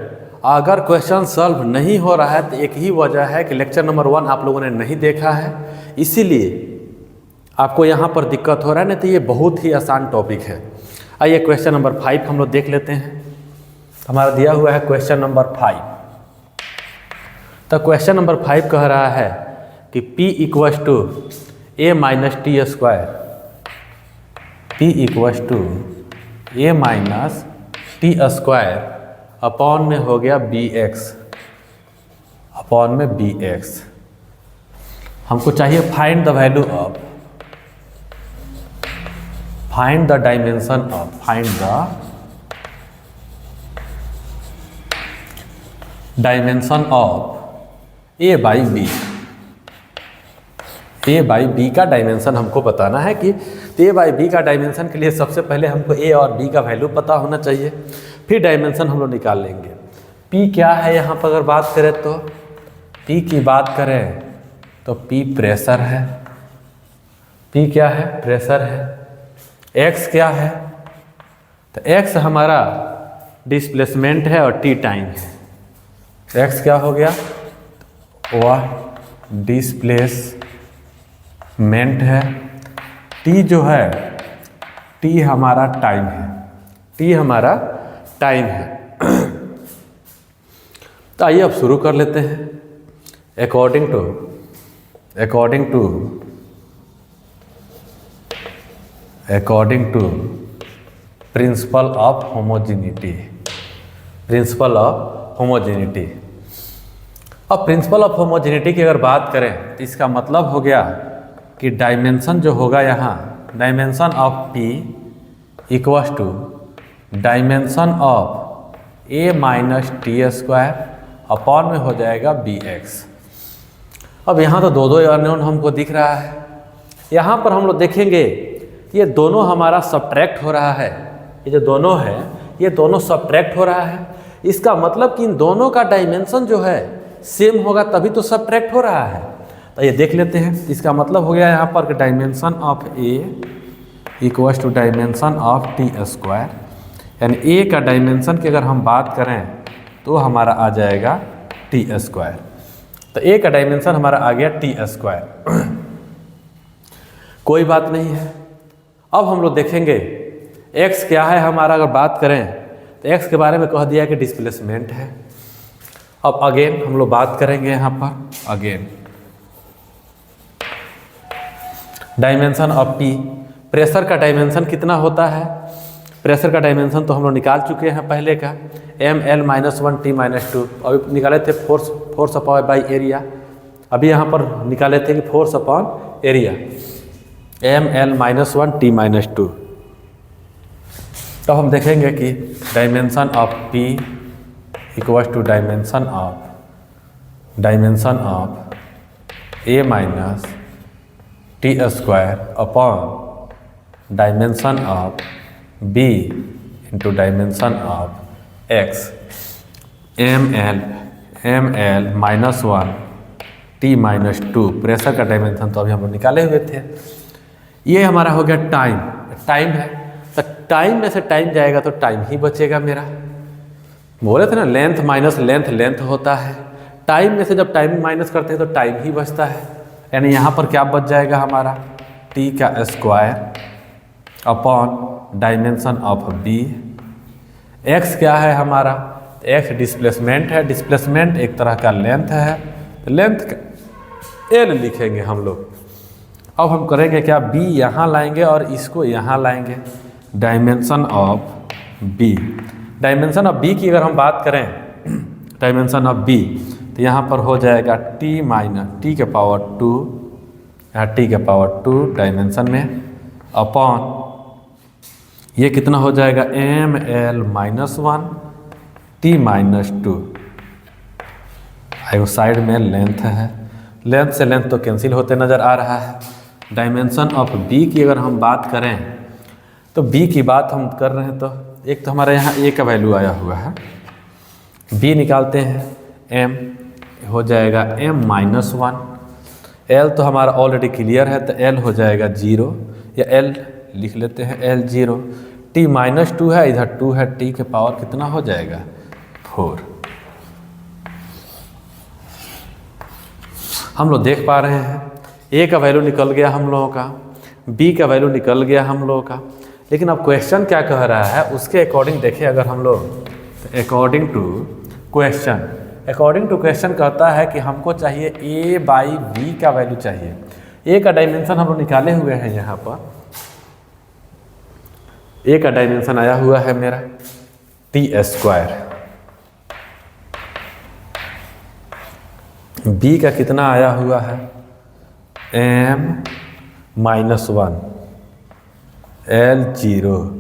अगर क्वेश्चन सॉल्व नहीं हो रहा है तो एक ही वजह है कि लेक्चर नंबर 1 आप लोगों ने नहीं देखा है, इसीलिए आपको यहाँ पर दिक्कत हो रहा है। नहीं तो ये बहुत ही आसान टॉपिक है। आइए क्वेश्चन नंबर 5 हम लोग देख लेते हैं। हमारा दिया हुआ है क्वेश्चन नंबर 5। तो क्वेश्चन नंबर 5 कह रहा है कि P equals to A minus T square, P equals to A minus T square upon में हो गया bx, अपॉन में bx। हमको चाहिए find the value of, find the dimension of, find the dimension of A by B. A by B का dimension हमको बताना है कि ए बाई बी का डायमेंशन के लिए सबसे पहले हमको ए और बी का वैल्यू पता होना चाहिए, फिर डायमेंशन हम लोग निकाल लेंगे। पी क्या है यहाँ पर अगर बात करें तो, पी की बात करें तो पी प्रेशर है, पी क्या है, प्रेशर है। एक्स क्या है, तो एक्स हमारा डिस्प्लेसमेंट है और टी टाइम है। एक्स क्या हो गया, वह डिस्प्लेसमेंट है, टी जो है, टी हमारा टाइम है, टी हमारा टाइम है। तो आइए अब शुरू कर लेते हैं। According to principle of homogeneity, principle of homogeneity. अब प्रिंसिपल ऑफ होमोजेनिटी की अगर बात करें तो इसका मतलब हो गया कि डायमेंशन जो होगा यहाँ, dimension of P equals to dimension of A minus T square upon में हो जाएगा बी एक्स। अब यहाँ तो दो दो अननोन हमको दिख रहा है, यहाँ पर हम लोग देखेंगे ये दोनों हमारा सब्ट्रैक्ट हो रहा है, ये जो दोनों है ये दोनों सब्ट्रैक्ट हो रहा है। इसका मतलब कि इन दोनों का डायमेंशन जो है सेम होगा तभी तो सब्ट्रैक्ट हो रहा है। तो ये देख लेते हैं, इसका मतलब हो गया यहाँ पर कि dimension of A equals to dimension of T square, यानी ए का डायमेंशन की अगर हम बात करें तो हमारा आ जाएगा टी स्क्वायर। तो ए का डायमेंशन हमारा आ गया टी स्क्वायर। कोई बात नहीं है। अब हम लोग देखेंगे एक्स क्या है हमारा, अगर बात करें तो एक्स के बारे में कह दिया कि डिस्प्लेसमेंट है। अब अगेन हम लोग बात करेंगे यहाँ पर, again dimension of P, pressure का डायमेंशन कितना होता है, प्रेशर का डायमेंशन तो हम लोग निकाल चुके हैं पहले का, M L minus one T minus two. अभी निकाले थे फोर्स अपॉन बाई एरिया, अभी यहाँ पर निकाले थे कि force upon area, M L minus one T minus two. तो हम देखेंगे कि dimension of P equals to dimension of A minus T square upon dimension of B into dimension of X, M L minus one T minus two. Pressure का dimension तो अभी हम लोग निकाले हुए थे। ये हमारा हो गया टाइम, टाइम है तो टाइम में से टाइम जाएगा तो टाइम ही बचेगा मेरा। बोले थे ना लेंथ माइनस लेंथ होता है, टाइम में से जब टाइम माइनस करते हैं तो टाइम ही बचता है, यानी यहाँ पर क्या बच जाएगा हमारा टी का square upon dimension of B. X क्या है हमारा, एक्स डिस्प्लेसमेंट है, डिस्प्लेसमेंट एक तरह का लेंथ है, तो लेंथ का एल लिखेंगे हम लोग। अब हम करेंगे क्या, बी यहाँ लाएंगे और इसको यहाँ लाएंगे, dimension of B. Dimension of B की अगर हम बात करें, डायमेंशन ऑफ बी, तो यहाँ पर हो जाएगा टी माइनस टी के पावर टू, यहाँ टी के पावर टू डायमेंशन में अपॉन ये कितना हो जाएगा M L minus one T minus two. Side में लेंथ है, लेंथ से लेंथ तो कैंसिल होते नज़र आ रहा है। डायमेंशन ऑफ बी की अगर हम बात करें तो बी की बात हम कर रहे हैं तो एक तो हमारे यहाँ ए का वैल्यू आया हुआ है, बी निकालते हैं, एम हो जाएगा एम माइनस वन, एल तो हमारा ऑलरेडी क्लियर है तो एल हो जाएगा जीरो, या एल लिख लेते हैं L zero. T minus to है, इधर टू है, टी के पावर कितना हो जाएगा 4। हम लोग देख पा रहे हैं ए का वैल्यू निकल गया हम लोगों का, बी का वैल्यू निकल गया हम लोगों का, लेकिन अब क्वेश्चन क्या कह रहा है उसके अकॉर्डिंग देखें अगर हम लोग, अकॉर्डिंग टू क्वेश्चन कहता है कि हमको चाहिए ए बाई बी का वैल्यू चाहिए। ए का डायमेंशन हम लोग निकाले हुए हैं, यहाँ पर ए का डायमेंशन आया हुआ है मेरा टी स्क्वायर, बी का कितना आया हुआ है m-1, L0,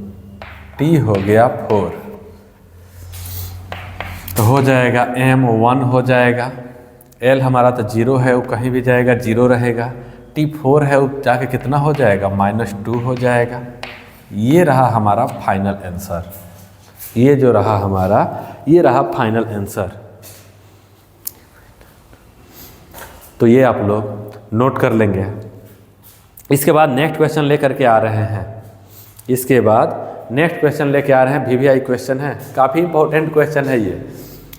t हो गया 4, तो हो जाएगा m1 हो जाएगा, l हमारा तो 0 है, वो कहीं भी जाएगा 0 रहेगा, t 4 है, वो जाके कितना हो जाएगा -2 हो जाएगा। ये रहा हमारा फाइनल आंसर, ये जो रहा हमारा, ये रहा फाइनल आंसर। तो ये आप लोग नोट कर लेंगे। इसके बाद नेक्स्ट क्वेश्चन लेकर के आ रहे हैं, इसके बाद नेक्स्ट क्वेश्चन लेके आ रहे हैं, VVI क्वेश्चन है, काफ़ी इंपॉर्टेंट क्वेश्चन है ये।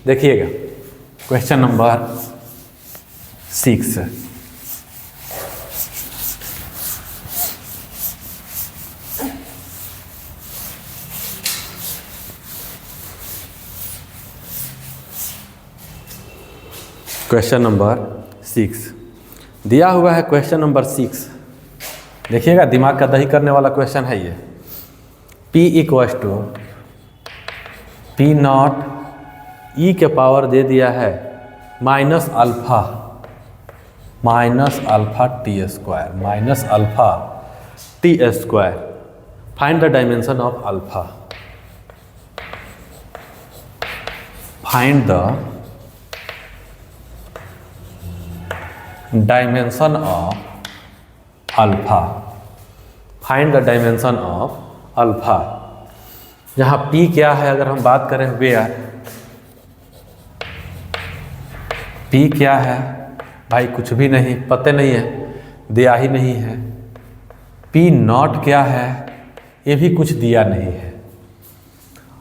देखिएगा क्वेश्चन नंबर 6, क्वेश्चन नंबर 6 दिया हुआ है। क्वेश्चन नंबर 6 देखिएगा, दिमाग का दही करने वाला क्वेश्चन है ये। P = P0 e के पावर दे दिया है -α t²। Find the dimension of alpha. Find the dimension of alpha. Find the dimension of alpha. जहाँ P क्या है, अगर हम बात करें वेयर, P क्या है भाई, कुछ भी नहीं, पते नहीं है, दिया ही नहीं है। P0 क्या है, ये भी कुछ दिया नहीं है।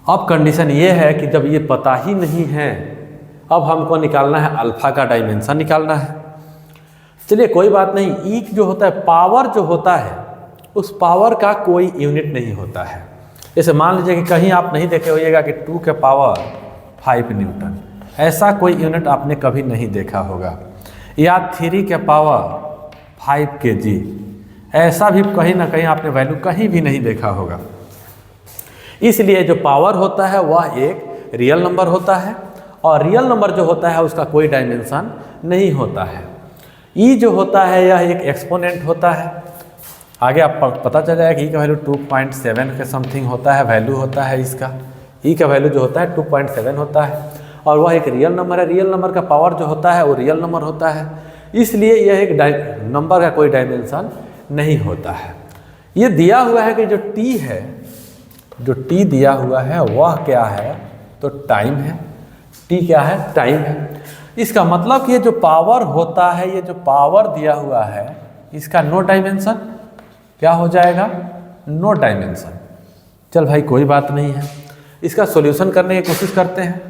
अब कंडीशन ये है कि जब ये पता ही नहीं है, अब हमको निकालना है अल्फा का डायमेंशन निकालना है। चलिए कोई बात नहीं, ई जो होता है, पावर जो होता है, उस पावर का कोई यूनिट नहीं होता है। जैसे मान लीजिए कि कहीं आप नहीं देखे होइएगा कि 2 के पावर 5 न्यूटन, ऐसा कोई यूनिट आपने कभी नहीं देखा होगा, या 3 के पावर 5 kg, ऐसा भी कहीं ना कहीं आपने वैल्यू कहीं भी नहीं देखा होगा। इसलिए जो पावर होता है वह एक रियल नंबर होता है, और रियल नंबर जो होता है उसका कोई डायमेंशन नहीं होता है। ई जो होता है यह एक एक्सपोनेंट होता है। आगे आप पता चल जाएगा कि ई का वैल्यू 2.7 के समथिंग होता है, वैल्यू होता है इसका। ई का वैल्यू जो होता है 2.7 होता है, और वह एक रियल नंबर है। रियल नंबर का पावर जो होता है वो रियल नंबर होता है, इसलिए यह एक नंबर का कोई डायमेंशन नहीं होता है। ये दिया हुआ है कि जो टी है, जो टी दिया हुआ है वह क्या है, तो टाइम है। टी क्या है, टाइम है। इसका मतलब कि ये जो पावर होता है, ये जो पावर दिया हुआ है, इसका नो डायमेंशन, क्या हो जाएगा, नो डायमेंशन। चल भाई कोई बात नहीं है, इसका सॉल्यूशन करने की कोशिश करते हैं,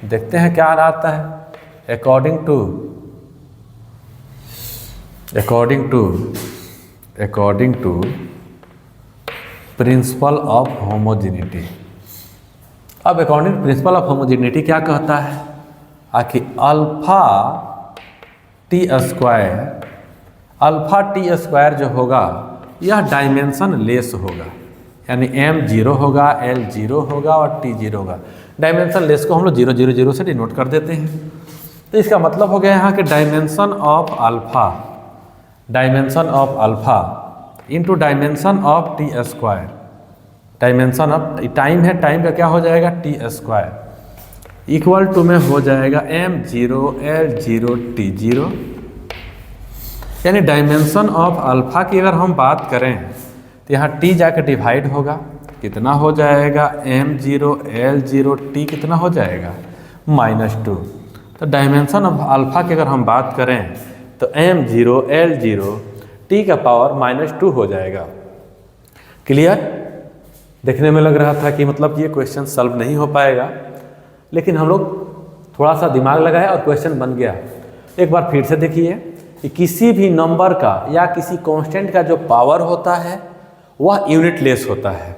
देखते हैं क्या आता है। According to principle of homogeneity. अब according to principle of homogeneity क्या कहता है, कि अल्फा टी स्क्वायर जो होगा यह डायमेंशन लेस होगा, यानी m0 होगा, L0 होगा और T0 होगा। डायमेंशन लेस को हम लोग 0 0 0 से डिनोट कर देते हैं। तो इसका मतलब हो गया यहाँ के dimension of alpha into dimension of t²। Dimension of time है, टाइम का क्या हो जाएगा, t², इक्वल टू में हो जाएगा m0 L0 T0। यानी डायमेंशन ऑफ अल्फा की अगर हम बात करें तो यहाँ t जाकर डिवाइड होगा, कितना हो जाएगा, m0 L0 T कितना हो जाएगा, -2। तो डायमेंशन ऑफ अल्फा की अगर हम बात करें तो m0 L0 T का पावर -2 हो जाएगा। क्लियर? देखने में लग रहा था कि मतलब ये क्वेश्चन सॉल्व नहीं हो पाएगा, लेकिन हम लोग थोड़ा सा दिमाग लगाया और क्वेश्चन बन गया। एक बार फिर से देखिए कि किसी भी नंबर का या किसी कांस्टेंट का जो पावर होता है वह यूनिट लेस होता है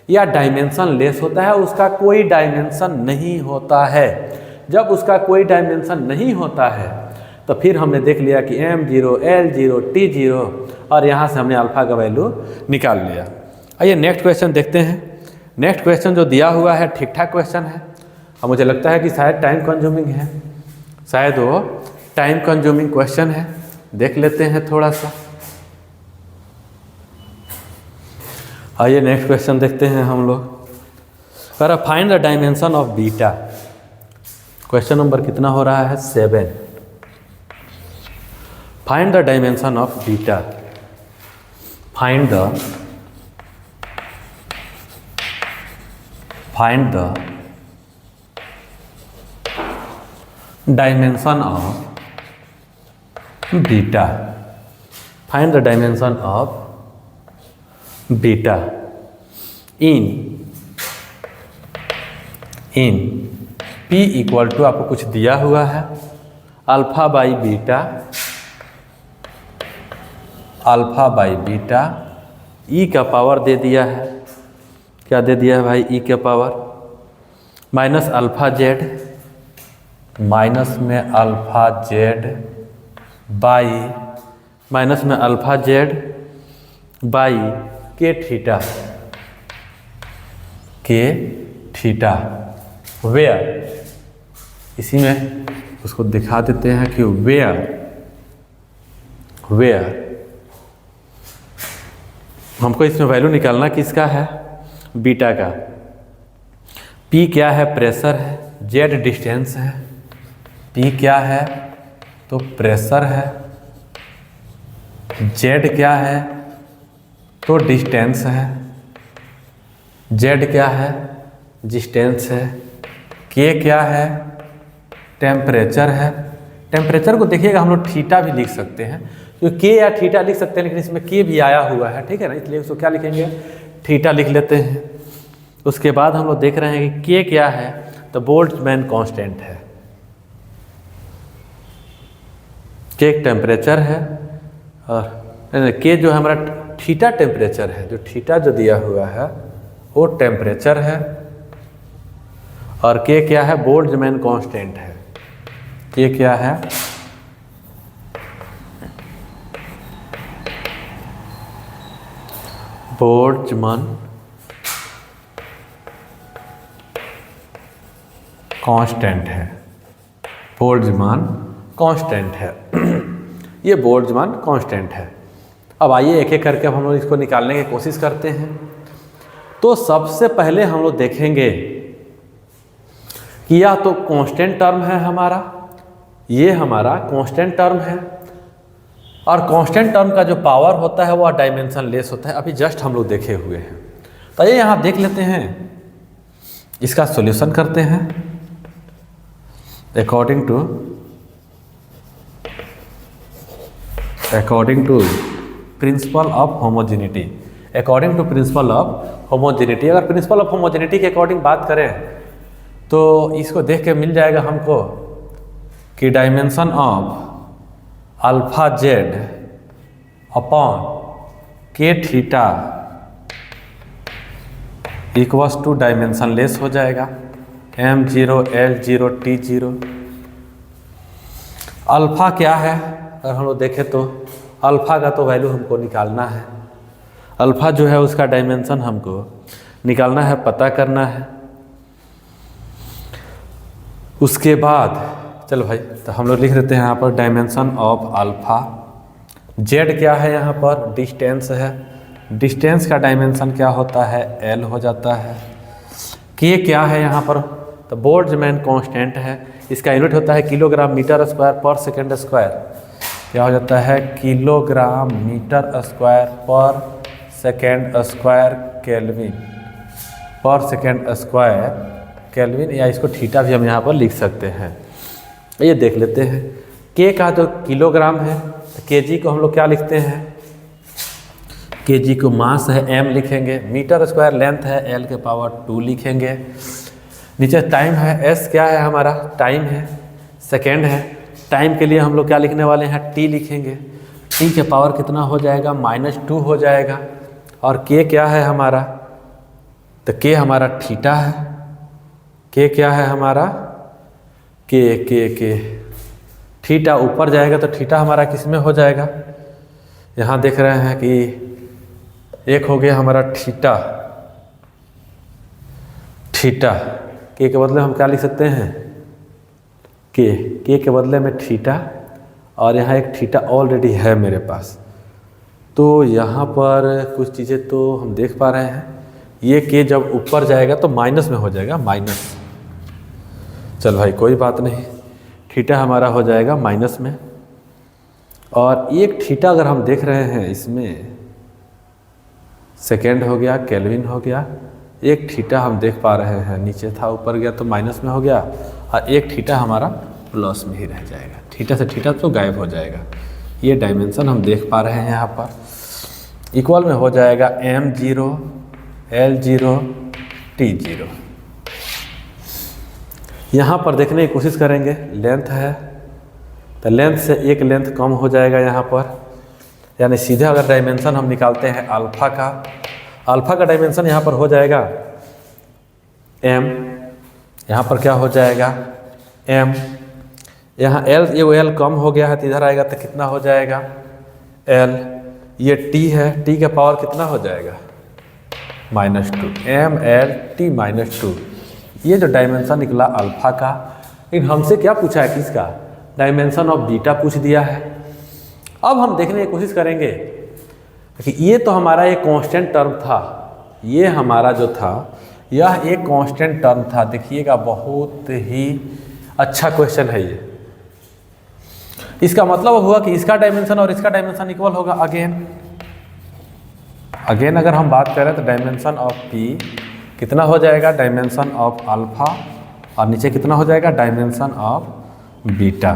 या डायमेंशन लेस होता है, उसका कोई डायमेंशन नहीं होता है। जब उसका कोई डायमेंशन नहीं होता है तो फिर हमने देख लिया कि m0 L0 T0 और यहाँ से हमने अल्फा का वैल्यू निकाल लिया। आइए नेक्स्ट क्वेश्चन देखते हैं। नेक्स्ट क्वेश्चन जो दिया हुआ है ठीक ठाक क्वेश्चन है, और मुझे लगता है कि शायद टाइम कंज्यूमिंग है, शायद वो टाइम कंज्यूमिंग क्वेश्चन है। देख लेते हैं थोड़ा सा। आइए नेक्स्ट क्वेश्चन देखते हैं हम लोग। कह रहा find the dimension of beta. Question number कितना हो रहा है? 7। Find the dimension of beta. Find the dimension of beta. Find the dimension of beta in P equal to, आपको कुछ दिया हुआ है, अल्फा बाई बीटा ई का पावर दे दिया है। क्या दे दिया है भाई? ई का power minus alpha Z, minus में अल्फा जेड बाई के थीटा वेयर, इसी में उसको दिखा देते हैं कि वेयर हमको इसमें वैल्यू निकालना किसका है? बीटा का। P क्या है? प्रेशर है। Z डिस्टेंस है। P क्या है? तो प्रेशर है। Z क्या है? तो डिस्टेंस है। Z क्या है? डिस्टेंस है। K क्या है? टेम्परेचर है। टेम्परेचर को देखिएगा हम लोग थीटा भी लिख सकते हैं, तो K या थीटा लिख सकते हैं, लेकिन इसमें K भी आया हुआ है, ठीक है ना, इसलिए उसको क्या लिखेंगे? थीटा लिख लेते हैं। उसके बाद हम लोग देख रहे हैं कि K क्या है? तो बोल्ट्जमैन कांस्टेंट है। K एक टेम्परेचर है, और K जो है हमारा थीटा टेम्परेचर है, जो थीटा जो दिया हुआ है वो टेम्परेचर है, और K क्या है? बोल्ट्जमैन कांस्टेंट है। K क्या है? बोल्ट्जमैन कांस्टेंट है। बोल्ट्जमैन कांस्टेंट है। ये बोल्ट्जमैन कांस्टेंट है। अब आइए एक एक करके हम लोग इसको निकालने की कोशिश करते हैं। तो सबसे पहले हम लोग देखेंगे कि यह तो कांस्टेंट टर्म है हमारा, ये हमारा कांस्टेंट टर्म है, और कांस्टेंट टर्म का जो पावर होता है वह डायमेंशन लेस होता है। अभी जस्ट हम लोग देखे हुए हैं। तो ये यहाँ देख लेते हैं, इसका सॉल्यूशन करते हैं according to principle of homogeneity. According to principle of homogeneity, अगर प्रिंसिपल ऑफ होमोजेनिटी के अकॉर्डिंग बात करें तो इसको देख के मिल जाएगा हमको कि dimension of alpha Z upon K theta equals to dimensionless हो जाएगा, M0 L0 T0। अल्फा क्या है? अगर हम लोग देखें तो अल्फा का तो वैल्यू हमको निकालना है। अल्फा जो है उसका डायमेंशन हमको निकालना है, पता करना है। उसके बाद चलो भाई, तो हम लोग लिख देते हैं यहाँ पर डायमेंशन ऑफ अल्फा। जेड क्या है? यहाँ पर डिस्टेंस है। डिस्टेंस का डायमेंशन क्या होता है? L हो जाता है। K क्या है यहाँ पर? तो बोल्ट्जमैन कांस्टेंट है। इसका यूनिट होता है किलोग्राम मीटर स्क्वायर पर सेकेंड स्क्वायर। क्या हो जाता है? किलोग्राम मीटर स्क्वायर पर सेकेंड स्क्वायर केल्विन, पर सेकेंड स्क्वायर केल्विन, या इसको थीटा भी हम यहाँ पर लिख सकते हैं। ये देख लेते हैं। K का जो किलोग्राम है, kg को हम लोग क्या लिखते हैं? kg को मास है, m लिखेंगे। मीटर स्क्वायर लेंथ है, L के पावर 2 लिखेंगे। नीचे टाइम है, s क्या है हमारा? टाइम है। सेकेंड है, टाइम के लिए हम लोग क्या लिखने वाले हैं? t लिखेंगे। t के पावर कितना हो जाएगा? -2 हो जाएगा। और k क्या है हमारा? तो k हमारा थीटा है। k क्या है हमारा? के थीटा ऊपर जाएगा तो थीटा हमारा किस में हो जाएगा? यहाँ देख रहे हैं कि एक हो गया हमारा थीटा। के बदले हम क्या लिख सकते हैं? के के बदले में थीटा, और यहाँ एक थीटा ऑलरेडी है मेरे पास। तो यहाँ पर कुछ चीज़ें तो हम देख पा रहे हैं, ये के जब ऊपर जाएगा तो माइनस में हो जाएगा, माइनस। चल भाई कोई बात नहीं, थीटा हमारा हो जाएगा माइनस में। और एक थीटा अगर हम देख रहे हैं इसमें सेकेंड हो गया, केल्विन हो गया। एक थीटा हम देख पा रहे हैं नीचे था ऊपर गया तो माइनस में हो गया, और एक थीटा हमारा प्लस में ही रह जाएगा। थीटा से थीटा तो गायब हो जाएगा। ये डायमेंशन हम देख पा रहे हैं यहाँ पर इक्वल में हो जाएगा m0 L0 T0। यहाँ पर देखने की कोशिश करेंगे, लेंथ है तो लेंथ से एक लेंथ कम हो जाएगा यहाँ पर, यानी सीधा अगर डायमेंशन हम निकालते हैं अल्फ़ा का डायमेंशन यहाँ पर हो जाएगा m, यहाँ पर क्या हो जाएगा m, यहाँ l, ये l कम हो गया है तो इधर आएगा तो कितना हो जाएगा l, ये t है, t का पावर कितना हो जाएगा -2, m l t-2। ये जो डायमेंशन निकला अल्फ़ा का, लेकिन हमसे क्या पूछा है किसका, डायमेंशन ऑफ बीटा पूछ दिया है। अब हम देखने की कोशिश करेंगे कि ये तो हमारा एक कांस्टेंट टर्म था, ये हमारा जो था यह एक कांस्टेंट टर्म था। देखिएगा बहुत ही अच्छा क्वेश्चन है ये। इसका मतलब हुआ कि इसका डायमेंशन और इसका डायमेंशन इक्वल होगा। अगेन अगर हम बात करें तो डायमेंशन ऑफ पी कितना हो जाएगा, डायमेंशन ऑफ अल्फ़ा, और नीचे कितना हो जाएगा डायमेंशन ऑफ बीटा।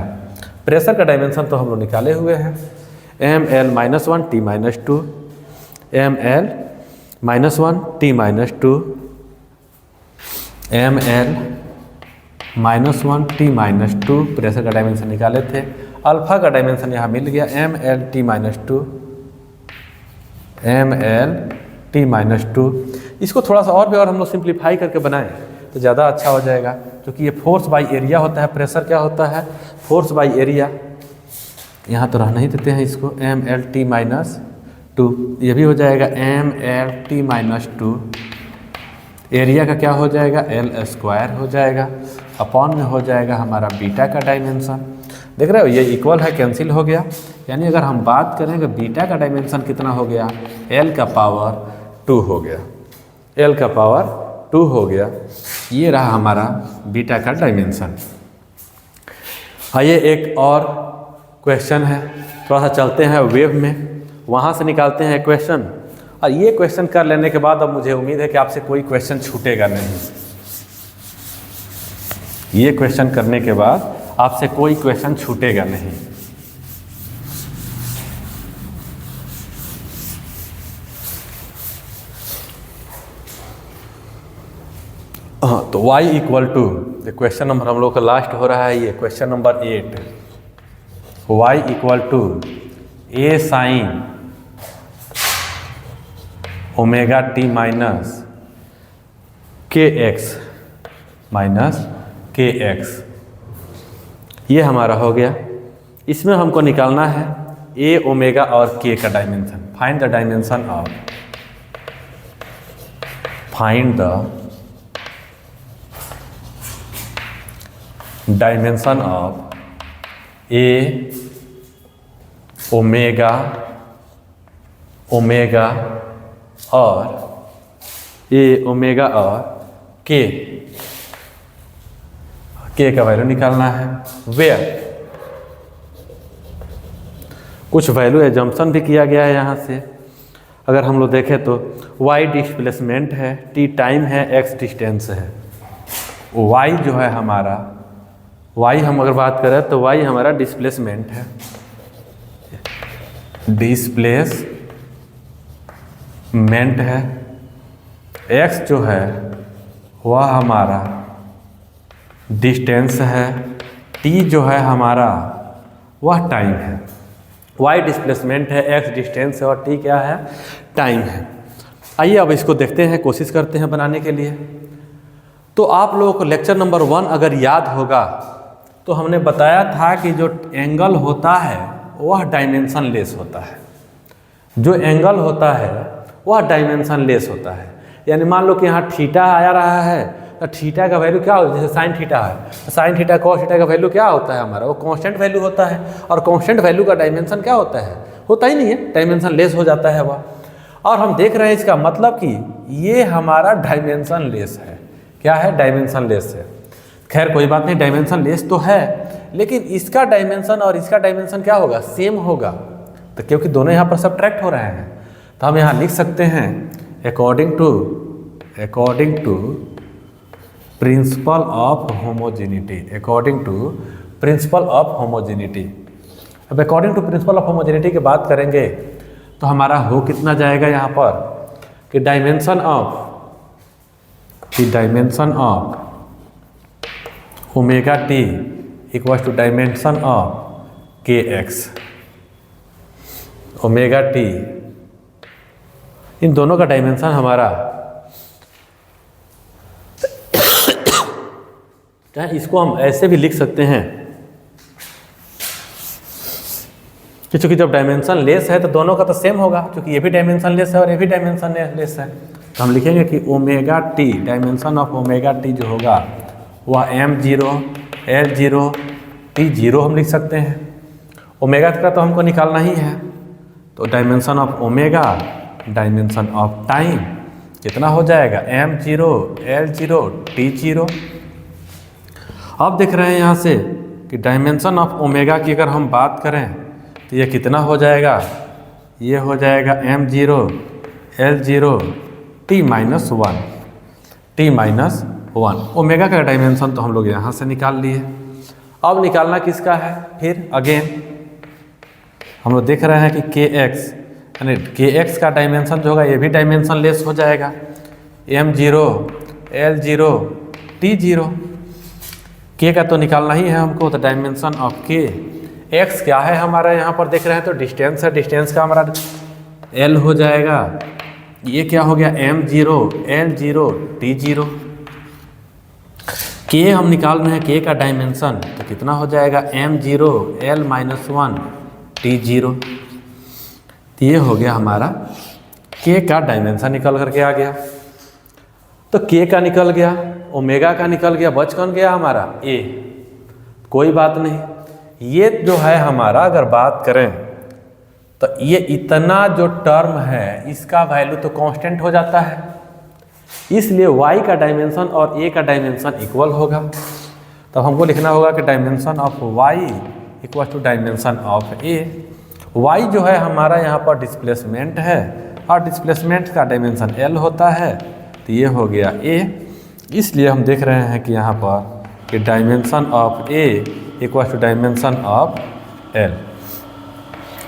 प्रेशर का डायमेंशन तो हम लोग निकाले हुए हैं, ml -1 t-2, ml -1 t-2, ml -1 t-2 pressure का डायमेंशन निकाले थे। अल्फ़ा का डायमेंशन यहाँ मिल गया ml t-2, ml t-2। इसको थोड़ा सा और भी हम लोग सिंप्लीफाई करके बनाएं तो ज़्यादा अच्छा हो जाएगा, क्योंकि ये फोर्स बाई एरिया होता है, प्रेशर क्या होता है फोर्स बाई एरिया। यहाँ तो रहना ही देते हैं इसको, ml t-2, ये भी हो जाएगा ml t-2। एरिया का क्या हो जाएगा l² हो जाएगा, अपॉन में हो जाएगा हमारा बीटा का डायमेंशन। देख रहे हो ये इक्वल है, कैंसिल हो गया। यानी अगर हम बात करें कि बीटा का डायमेंशन कितना हो गया, l का पावर 2 हो गया, l का पावर 2 हो गया। ये रहा हमारा बीटा का डायमेंशन। आइए एक और क्वेश्चन है, थोड़ा सा चलते हैं वेव में, वहाँ से निकालते हैं क्वेश्चन। और ये क्वेश्चन कर लेने के बाद अब मुझे उम्मीद है कि आपसे कोई क्वेश्चन छूटेगा नहीं। ये क्वेश्चन करने के बाद आपसे कोई क्वेश्चन छूटेगा नहीं। हाँ, तो y equal to, question number हम लोग का लास्ट हो रहा है ये question number 8। y equal to a sine omega t minus kx, ये हमारा हो गया। इसमें हमको निकालना है a, ओमेगा और k का dimension. Find the dimension of, find the dimension of a, omega और a, ओमेगा और k का वैल्यू निकालना है। वेयर कुछ वैल्यू एजम्पशन भी किया गया है यहाँ से। अगर हम लोग देखें तो y डिस्प्लेसमेंट है, t टाइम है, x डिस्टेंस है। y जो है हमारा, y हम अगर बात करें तो y हमारा डिस्प्लेसमेंट है, डिस्प्लेसमेंट है। x जो है वह हमारा डिस्टेंस है, t जो है हमारा वह टाइम है। y डिस्प्लेसमेंट है, x डिस्टेंस है और t क्या है टाइम है। आइए अब इसको देखते हैं, कोशिश करते हैं बनाने के लिए। तो आप लोगों को लेक्चर नंबर 1 अगर याद होगा तो हमने बताया था कि जो एंगल होता है वह डायमेंशन लेस होता है। जो एंगल होता है वह डायमेंशन लेस होता है। यानी मान लो कि यहाँ थीटा आ रहा है तो थीटा का वैल्यू क्या होता है, जैसे साइन थीटा है तो साइन थीटा कॉस थीटा का वैल्यू क्या होता है हमारा, वो कांस्टेंट वैल्यू होता है। और कांस्टेंट वैल्यू का डायमेंशन क्या होता है, होता ही नहीं है, डायमेंशन लेस हो जाता है वह। और हम देख रहे हैं इसका मतलब कि ये हमारा डायमेंशन लेस है। क्या है, डायमेंशन लेस है। खैर कोई बात नहीं, डायमेंशन लेस तो है, लेकिन इसका डायमेंशन और इसका डायमेंशन क्या होगा, सेम होगा। तो क्योंकि दोनों यहाँ पर सब्ट्रैक्ट हो रहे हैं तो हम यहाँ लिख सकते हैं according to principle of homogeneity, according to principle of homogeneity. अब according to principle of homogeneity की बात करेंगे तो हमारा हो कितना जाएगा यहाँ पर कि dimension of omega T equals to dimension of K X. Omega T, इन दोनों का डायमेंशन हमारा, चाहे इसको हम ऐसे भी लिख सकते हैं कि चूंकि जब डायमेंशन लेस है तो दोनों का तो सेम होगा, क्योंकि ये भी डायमेंशन लेस है और ये भी डायमेंशन लेस है। तो हम लिखेंगे कि omega T, dimension of omega T जो होगा वह m0 l0 t0 हम लिख सकते हैं। ओमेगा का तो हमको निकालना ही है, तो dimension of omega, dimension of time कितना हो जाएगा, m0 l0 t0। अब देख रहे हैं यहाँ से कि डायमेंशन ऑफ ओमेगा की अगर हम बात करें तो ये कितना हो जाएगा, ये हो जाएगा m0 l0 t-1 ओमेगा का डायमेंशन तो हम लोग यहाँ से निकाल लिए। अब निकालना किसका है, फिर अगेन हम लोग देख रहे हैं कि kx, यानी kx का डायमेंशन जो होगा ये भी डायमेंशन लेस हो जाएगा, m0 l0 t0। k का तो निकालना ही है हमको, तो डायमेंशन ऑफ k, x क्या है हमारा यहाँ पर देख रहे हैं तो डिस्टेंस है, डिस्टेंस का हमारा l हो जाएगा, ये क्या हो गया m0 l0 t0। k हम निकाल रहे हैं, k का डायमेंशन तो कितना हो जाएगा m0 l-1 t0। तो ये हो गया हमारा k का डायमेंशन निकल करके आ गया। तो k का निकल गया, ओमेगा का निकल गया, बच कौन गया हमारा a। कोई बात नहीं, ये जो है हमारा अगर बात करें तो ये इतना जो टर्म है इसका वैल्यू तो कांस्टेंट हो जाता है, इसलिए y का डायमेंशन और a का डायमेंशन इक्वल होगा। तब हमको लिखना होगा कि dimension of y equal to dimension of a। y जो है हमारा यहाँ पर डिस्प्लेसमेंट है और डिस्प्लेसमेंट का डायमेंशन l होता है, तो ये हो गया a। इसलिए हम देख रहे हैं कि यहाँ पर कि dimension of a equal to dimension of l।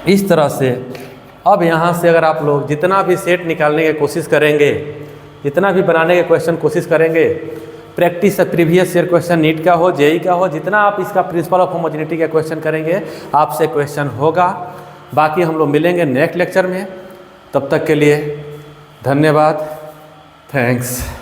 इस तरह से अब यहाँ से अगर आप लोग जितना भी सेट निकालने की कोशिश करेंगे, जितना भी बनाने के क्वेश्चन कोशिश करेंगे, practice previous year question NEET का हो, जेई का हो, जितना आप इसका प्रिंसिपल ऑफ होमोजेनिटी का क्वेश्चन करेंगे आपसे क्वेश्चन होगा। बाकी हम लोग मिलेंगे नेक्स्ट लेक्चर में, तब तक के लिए धन्यवाद, थैंक्स।